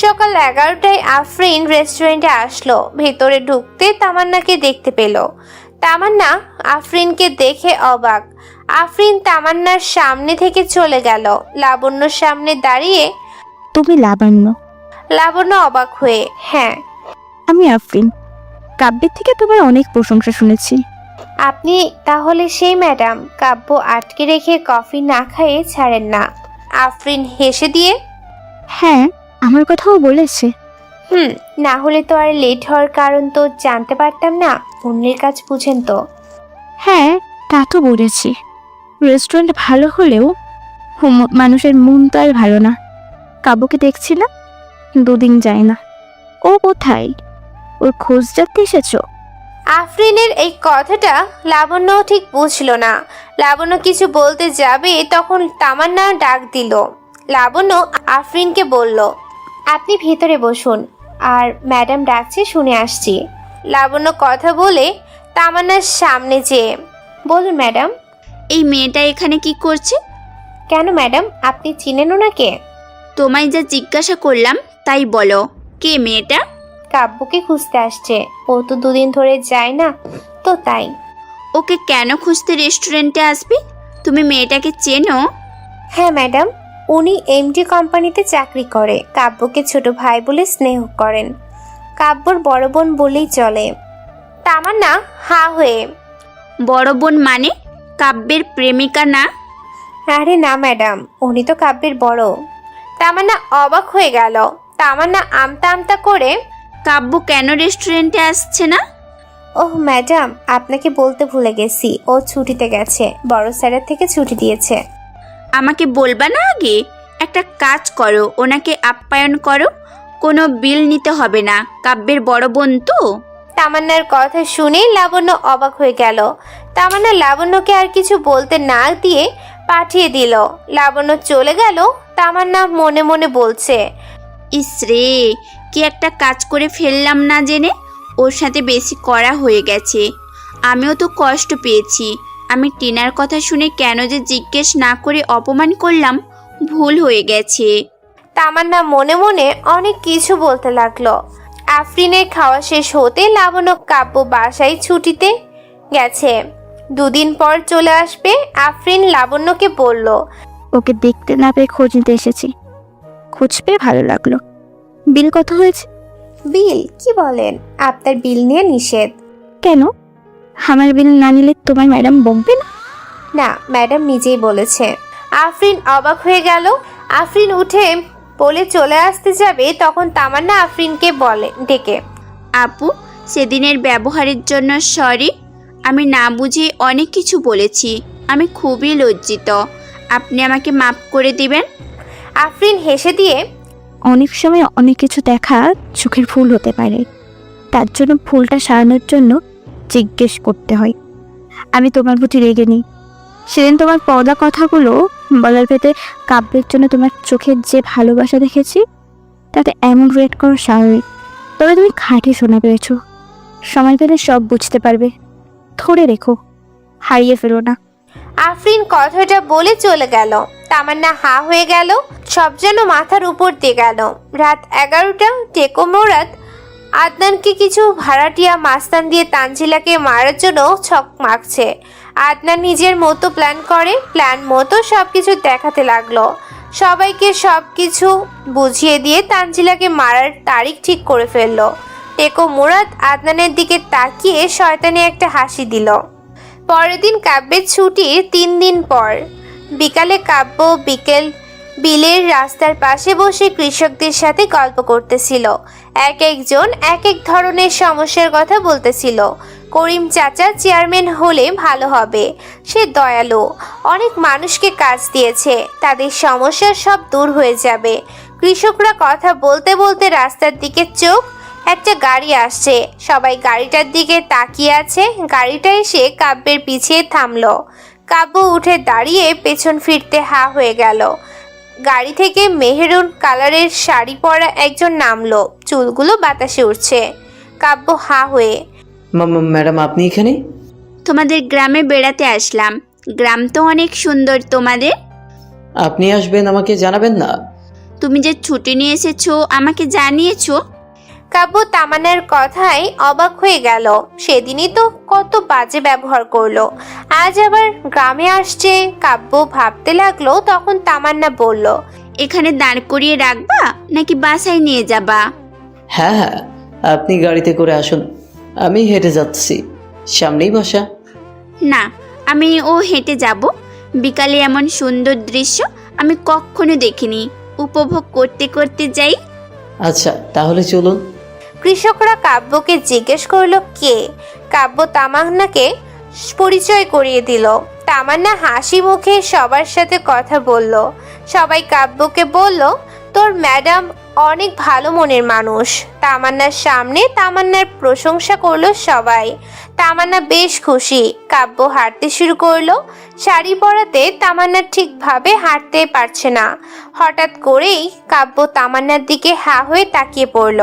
Speaker 2: সকাল 11টায় আফরিন রেস্টুরেন্টে আসলো। ভেতরে ঢুকতে তামান্নাকে দেখতে পেল। তামান্না আফরিনকে দেখে অবাক। আফরিন তামান্নার সামনে থেকে চলে গেল। লাবণ্যর সামনে দাঁড়িয়ে
Speaker 3: তুমি লাবণ্য?
Speaker 2: লাবণ্য অবাক হয়ে, হ্যাঁ।
Speaker 3: আমি আফরিন। কাব্যের থেকে তোমার অনেক প্রশংসা শুনেছি।
Speaker 2: আপনি তাহলে সেই ম্যাডাম কাব্য আটকে রেখে কফি না খাইয়ে ছাড়েন না? আফরিন হেসে দিয়ে,
Speaker 3: হ্যাঁ, আমার কথাও বলেছে।
Speaker 2: না হলে তো আর লেট হওয়ার কারণ তো জানতে পারতাম না। অন্যের কাজ বুঝেন তো।
Speaker 3: হ্যাঁ, তা তো বলেছি। রেস্টুরেন্ট ভালো হলেও মানুষের মন তো আর ভালো না। কাব্যকে দেখছি না, 2 দিন যায় না। ও কোথায়? ওর খোঁজ জানতে এসেছো?
Speaker 2: আফরিনের এই কথাটা লাবণ্য ঠিক বুঝল না। লাবণ্য কিছু বলতে যাবে তখন তামান্না ডাক দিল। লাবণ্য আফরিনকে বলল, আপনি ভেতরে বসুন, আর ম্যাডাম ডাকছে শুনে আসছি। লাবণ্য কথা বলে তামান্নার সামনে যেয়ে, বলুন ম্যাডাম।
Speaker 11: এই মেয়েটা এখানে কি করছে?
Speaker 2: কেন ম্যাডাম, আপনি চিনেন ওনাকে?
Speaker 11: তোমায় যা জিজ্ঞাসা করলাম তাই বলো, কে মেয়েটা?
Speaker 2: কাব্যকে খুঁজতে আসছে। ও তো 2 দিন ধরে যায় না, তো তাই।
Speaker 11: ওকে কেন খুঁজতে রেস্টুরেন্টে আসবে? তুমি মেয়েটাকে চেনো?
Speaker 2: হ্যাঁ ম্যাডাম, উনি এমডি কোম্পানিতে চাকরি করে। কাব্যকে ছোট ভাই বলে স্নেহ করেন। কাব্যর বড় বোন বলেই চলে। তামান্না হা হয়ে,
Speaker 11: বড় বোন মানে কাব্যের প্রেমিকা না?
Speaker 2: আরে না ম্যাডাম, উনি তো কাব্যের বড়। তামান্না অবাক হয়ে গেল। তামান্না আমতা আমতা করে,
Speaker 11: কাব্য কেন রেস্টুরেন্টে আসছে না?
Speaker 2: ওহ ম্যাডাম, আপনাকে বলতে ভুলে গেছি, ও ছুটিতে গেছে। বড় স্যারের থেকে ছুটি দিয়েছে।
Speaker 11: আমাকে বলবা না আগে? একটা কাজ করো, ওনাকে আপ্যায়ন করো। কোনো বিল নিতে হবে না, কাব্যের বড় বোন তো।
Speaker 2: তামান্নার কথা শুনে লাবণ্য অবাক হয়ে গেল। তামান্না লাবণ্যকে আর কিছু বলতে না দিয়ে পাঠিয়ে দিল। লাবণ্য চলে গেল। তামান্না মনে মনে বলছে,
Speaker 11: ইসরে, কি একটা কাজ করে ফেললাম না জেনে। ওর সাথে বেশি কড়া হয়ে গেছে। আমিও তো কষ্ট পেয়েছি। আমি টিনার কথা শুনে কেন যে জিজ্ঞেস না করে অপমান করলাম, ভুল হয়ে গেছে।
Speaker 2: তামান্না মনে মনে অনেক কিছু বলতে লাগলো। আফরিনের খাওয়া শেষ হতে লাবণ্য কাব্য বাসায় ছুটিতে গেছে। 2 দিন পর চলে আসবে। আফরিন লাবণ্যকে বলল,
Speaker 3: ওকে দেখতে না পেয়ে খোঁজ নিতে এসেছি। খোঁজ পেয়ে ভালো লাগলো। বিল কত হয়েছে?
Speaker 2: বিল? কি বলেন? আপনার বিল নিয়ে নিষেধ।
Speaker 3: কেন? আমার বিল না নিলে তোমার ম্যাডাম বকবে না?
Speaker 2: না, ম্যাডাম নিজেই বলেছে। আফরিন অবাক হয়ে গেল। আফরিন উঠে বলে চলে আসতে যাবে তখন তামান্না আফরিনকে বলে ডেকে,
Speaker 11: আপু, সেদিনের ব্যবহারের জন্য সরি। আমি না বুঝে অনেক কিছু বলেছি। আমি খুবই লজ্জিত। আপনি আমাকে মাফ করে দিবেন।
Speaker 2: আফরিন হেসে দিয়ে,
Speaker 3: অনেক সময় অনেক কিছু দেখা চোখের ভুল হতে পারে, তার জন্য ভুলটা সারানোর জন্য জিজ্ঞেস করতে হয়। আমি তোমার প্রতি রেগে নেই। সেদিন তোমার পর্দা কথাগুলো বলার ভেতরে কাব্যের জন্য তোমার চোখের যে ভালোবাসা দেখেছি, তাতে এমন রিয়েক্ট করো স্বাভাবিক। তবে তুমি খাঁটি শোনা পেয়েছ। সময় পেলে সব বুঝতে পারবে। ধরে রেখো, হারিয়ে ফেলো না।
Speaker 2: আফরিন কথাটা বলে চলে গেল। তামান্না হা হয়ে গেল। সব যেন মাথার উপর দিয়ে গেল। রাত 11টা। টেকো মোরাদ আদনানকে কিছু ভাড়াটিয়া মাস্তান দিয়ে তানজিলাকে মারার জন্য ছক মাখছে। আদনান নিজের মতো প্ল্যান করে। প্ল্যান মতো সবকিছু দেখাতে লাগলো। সবাইকে সবকিছু বুঝিয়ে দিয়ে তানজিলাকে মারার তারিখ ঠিক করে ফেললো। টেকো মুরাদ আদনানের দিকে তাকিয়ে শয়তানি একটা হাসি দিল। পরের দিন কাব্যের ছুটির 3 দিন পর বিকালে কাব্য বিলের রাস্তার পাশে বসে কৃষকদের সাথে গল্প করতেছিল। এক একজন এক এক ধরনের সমস্যার কথা বলতেছিল। করিম চাচা চেয়ারম্যান হলে ভালো হবে। সে দয়ালু, অনেক মানুষকে কাজ দিয়েছে, তাদের সমস্যা সব দূর হয়ে যাবে। কৃষকরা কথা বলতে বলতে রাস্তার দিকে চোখ, একটা গাড়ি আসছে। সবাই গাড়িটার দিকে তাকিয়ে আছে। গাড়িটা এসে কাব্যের পিছিয়ে থামলো। কাব্য উঠে দাঁড়িয়ে পেছন ফিরতে হা হয়ে গেল। গাড়ি থেকে মেহেরুন কালারের শাড়ি পরা একজন নামলো। চুলগুলো বাতাসে উঠছে। কাব্য হা হয়ে,
Speaker 1: ম্যাডাম আপনি এখানে?
Speaker 11: তোমাদের গ্রামে বেড়াতে আসলাম। গ্রাম তো অনেক সুন্দর তোমাদের।
Speaker 1: আপনি আসবেন আমাকে জানাবেন না?
Speaker 11: তুমি যে ছুটি নিয়ে এসেছো আমাকে জানিয়েছো।
Speaker 2: কাব্য তামান্নার কথায় অবাক হয়ে গেল। সেদিনই তো কত বাজে ব্যবহার করলো, আজ আবার গ্রামে আসছে। কাব্য ভাবতে লাগলো। তখন তামান্না বলল,
Speaker 11: এখানে দাঁড় করিয়ে রাখবা নাকি বাসায় নিয়ে যাবা?
Speaker 1: হ্যাঁ হ্যাঁ, আপনি গাড়িতে করে আসুন, আমি হেঁটে যাচ্ছি, সামনেই বাসা।
Speaker 11: না, আমি হেঁটে যাব। বিকালে এমন সুন্দর দৃশ্য আমি কখনো দেখিনি। উপভোগ করতে করতে যাই।
Speaker 1: আচ্ছা তাহলে চলুন।
Speaker 2: কৃষকরা কাব্যকে জিজ্ঞেস করলো কে। কাব্য তামান্নাকে পরিচয় করিয়ে দিল। তামান্না হাসি মুখে সবার সাথে কথা বলল। সবাই কাব্যকে বলল, তোর ম্যাডাম অনেক ভালো মনের মানুষ। তামান্নার সামনে তামান্নার প্রশংসা করলো সবাই। তামান্না বেশ খুশি। কাব্য হাঁটতে শুরু করলো। শাড়ি পরাতে তামান্না ঠিকভাবে হাঁটতে পারছে না। হঠাৎ করেই কাব্য তামান্নার দিকে হা হয়ে তাকিয়ে পড়ল।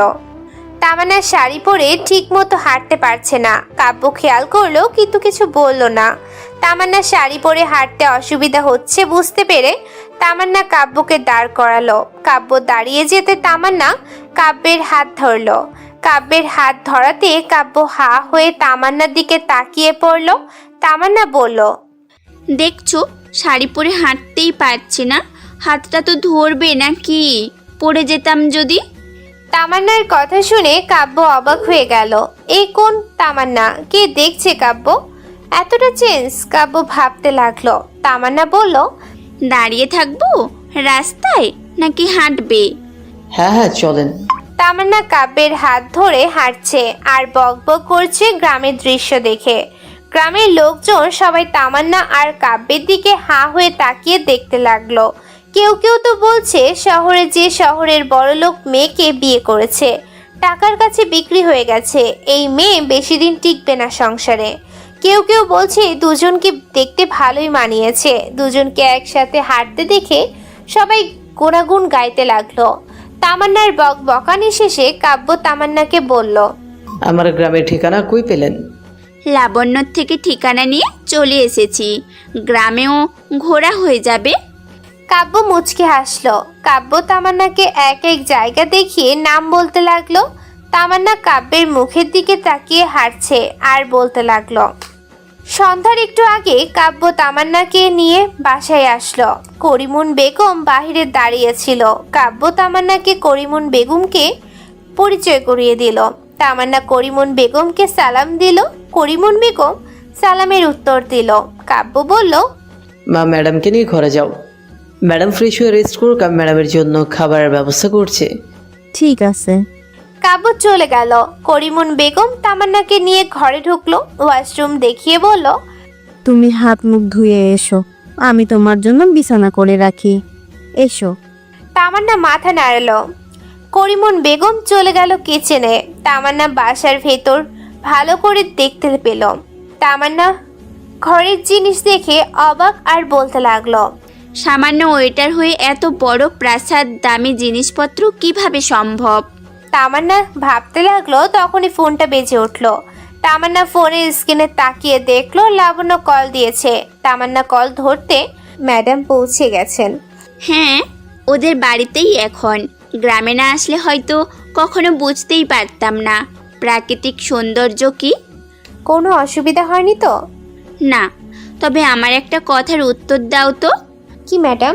Speaker 2: তামান্না শাড়ি পরে ঠিক মতো হাঁটতে পারছে না। কাব্য খেয়াল করলো কিন্তু কিছু বলল না। তামান্না শাড়ি পরে হাঁটতে অসুবিধা হচ্ছে বুঝতে পেরে তামান্না কাব্যকে দাঁড় করালো। কাব্য দাঁড়িয়ে যেতে তামান্না কাব্যের হাত ধরলো। কাব্যের হাত ধরাতে কাব্য হা হয়ে তামান্নার দিকে তাকিয়ে পড়ল। তামান্না বলল,
Speaker 11: দেখছো, শাড়ি পরে হাঁটতেই পারছি না। হাতটা তো ধরবে নাকি? পড়ে যেতাম যদি।
Speaker 2: তামান্নার কথা শুনে কাব্য অবাক হয়ে গেল। এই কোন তামান্না? কে দেখছে কাব্য? এতটা চেঞ্জ? কাব্য ভাবতে লাগলো। তামান্না বলল,
Speaker 11: দাঁড়িয়ে থাকবো রাস্তায় নাকি হাঁটবে?
Speaker 1: হ্যাঁ হ্যাঁ চলেন।
Speaker 2: তামান্না কাব্যের হাত ধরে হাঁটছে আর বকবক করছে গ্রামের দৃশ্য দেখে। গ্রামের লোকজন সবাই তামান্না আর কাব্যের দিকে হাঁ হয়ে তাকিয়ে দেখতে লাগলো। কেউ কেউ তো বলছে শহরে যে শহরের বড়লোক মেয়েকে বিয়ে করেছে, টাকার কাছে বিক্রি হয়ে গেছে, এই মেয়ে বেশি দিন টিকবে না সংসারে। কেউ কেউ বলছে দুজনকে দেখতে ভালোই মানিয়েছে। দুজনকে একসাথে হাঁটতে দেখে সবাই গুণাগুণ গাইতে লাগলো। তামান্নার বকবকানি শেষে কাব্য তামান্নাকে বলল,
Speaker 1: আমার গ্রামের ঠিকানা কই পেলেন?
Speaker 11: লাবণ্যর থেকে ঠিকানা নিয়ে চলে এসেছি। গ্রামেও ঘোরা হয়ে যাবে।
Speaker 2: কাব্য মুচকে হাসলো। কাব্য তামান্নাকে এক এক জায়গা দেখিয়ে নাম বলতে লাগলো। তামান্না কাব্যের মুখের দিকে তাকিয়ে হাঁটছে আর বলতে লাগলো। সন্ধ্যার একটু আগে কাব্য তামান্নাকে নিয়ে বাসায় আসলো। করিমুন বেগম বাহিরে দাঁড়িয়েছিল। কাব্য তামান্নাকে করিমুন বেগমকে পরিচয় করিয়ে দিল। তামান্না করিমুন বেগমকে সালাম দিল। করিমুন বেগম সালামের উত্তর দিল। কাব্য বলল,
Speaker 1: মা ম্যাডামকে নিয়ে ঘরে যাও, ম্যাডাম ফ্রেশ হয়ে রেস্ট করুক, আমি ম্যাডামের জন্য খাবারের ব্যবস্থা করছি।
Speaker 10: ঠিক আছে।
Speaker 2: কাব্য চলে গেল। করিমুন বেগম তামান্নাকে নিয়ে ঘরে ঢুকলো। ওয়াশরুম দেখিয়ে বলল,
Speaker 10: তুমি হাত মুখ ধুয়ে এসো, আমি তোমার জন্য বিছানা করে রাখি। এসো।
Speaker 2: তামান্না মাথা নাড়ালো। করিমুন বেগম চলে গেল কিচেনে। তামান্না বাসার ভেতর ভালো করে দেখতে পেল। তামান্না ঘরের জিনিস দেখে অবাক আর বলতে লাগলো,
Speaker 11: সামান্য ওয়েটার হয়ে এত বড় প্রাসাদ, দামি জিনিসপত্র কিভাবে সম্ভব?
Speaker 2: তামান্না ভাবতে লাগলো। তখনই ফোনটা বেজে উঠলো। তামান্না ফোনের স্ক্রিনে তাকিয়ে দেখলো লাবণ্য কল দিয়েছে। তামান্না কল ধরতে ম্যাডাম পৌঁছে গেছেন।
Speaker 11: হ্যাঁ, ওদের বাড়িতেই এখন। গ্রামে না আসলে হয়তো কখনো বুঝতেই পারতাম না প্রাকৃতিক সৌন্দর্য কি।
Speaker 2: কোনো অসুবিধা হয়নি তো?
Speaker 11: না, তবে আমার একটা কথার উত্তর দাও তো।
Speaker 2: কি ম্যাডাম?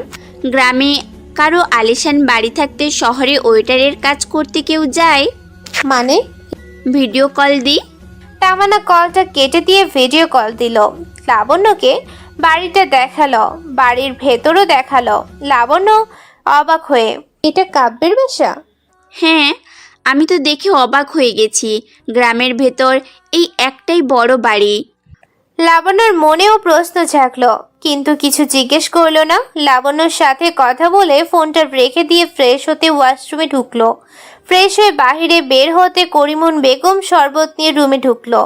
Speaker 11: গ্রামে কারো আলিশান বাড়ি থাকতে শহরে ওয়েটারের কাজ করতে কেউ যায়?
Speaker 2: মানে?
Speaker 11: ভিডিও কল দিই।
Speaker 2: তামান্না কলটা কেটে দিয়ে ভিডিও কল দিল। লাবণ্যকে বাড়িটা দেখালো, বাড়ির ভেতরও দেখালো। লাবণ্য অবাক হয়ে, এটা কাব্যের বাসা?
Speaker 11: হ্যাঁ, আমি তো দেখে অবাক হয়ে গেছি। গ্রামের ভেতর এই একটাই বড় বাড়ি।
Speaker 2: লাবণ্যর মনেও প্রশ্ন জাগলো, কিন্তু কিছু জিজ্ঞেস করলো না। লাবণ্যর সাথে কথা বলে ফোনটা রেখে দিয়ে ফ্রেশ হতে ওয়াশরুমে ঢুকলো। ফ্রেশ হয়ে বাহিরে বের হতে করিমুন বেগম শরবত নিয়ে রুমে ঢুকলো।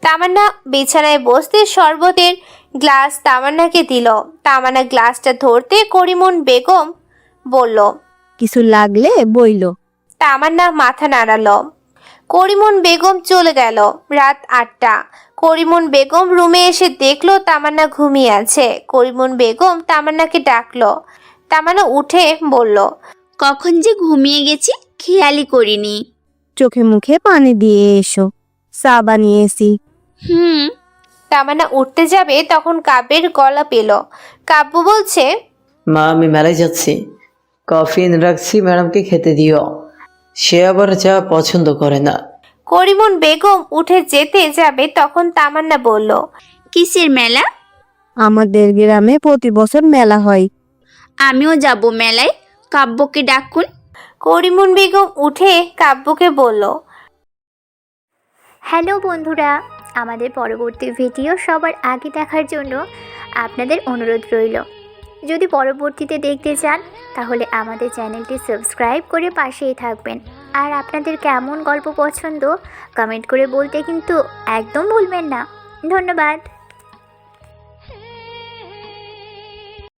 Speaker 2: তামান্না বিছানায় বসতে শরবতের গ্লাস তামান্নাকে দিল। তামান্না গ্লাসটা ধরতে করিমুন বেগম বলল,
Speaker 10: কিছু লাগলে বইলো।
Speaker 2: তামান্না মাথা নাড়ালো। করিমুন বেগম চলে গেল। রাত 8টা। করিমুন বেগম রুমে এসে দেখলো তামান্না ঘুমিয়ে আছে। করিমুন বেগম তামান্নাকে ডাকলো। তামান্না উঠে বলল,
Speaker 11: কখন যে ঘুমিয়ে গেছি খেয়ালই করিনি।
Speaker 10: চোখে মুখে পানি দিয়ে এসো, চা বানিয়েছি।
Speaker 11: হুম।
Speaker 2: তামান্না উঠতে যাবে তখন কাব্যের গলা পেল। কাব্য বলছে,
Speaker 1: মা আমি মেলায় যাচ্ছি, কফি এনে রাখছি, ম্যাডামকে খেতে দিও, সে আবার চা পছন্দ করে না।
Speaker 2: করিমন বেগম উঠে যেতে যাবে তখন তামান্না বলল,
Speaker 11: কিসের মেলা?
Speaker 10: আমাদের গ্রামে প্রতি বছর মেলা হয়।
Speaker 11: আমিও যাব মেলায়, কাব্যকে ডাকুন।
Speaker 2: করিমন বেগম উঠে কাব্যকে বলল,
Speaker 3: হ্যালো বন্ধুরা, আমাদের পরবর্তী ভিডিও সবার আগে দেখার জন্য আপনাদের অনুরোধ রইল। যদি পরবর্তীতে দেখতে চান তাহলে আমাদের চ্যানেলটি সাবস্ক্রাইব করে পাশেই থাকবেন। আর আপনাদের কেমন গল্প পছন্দ কমেন্ট করে বলতে কিন্তু একদম ভুলবেন না। ধন্যবাদ।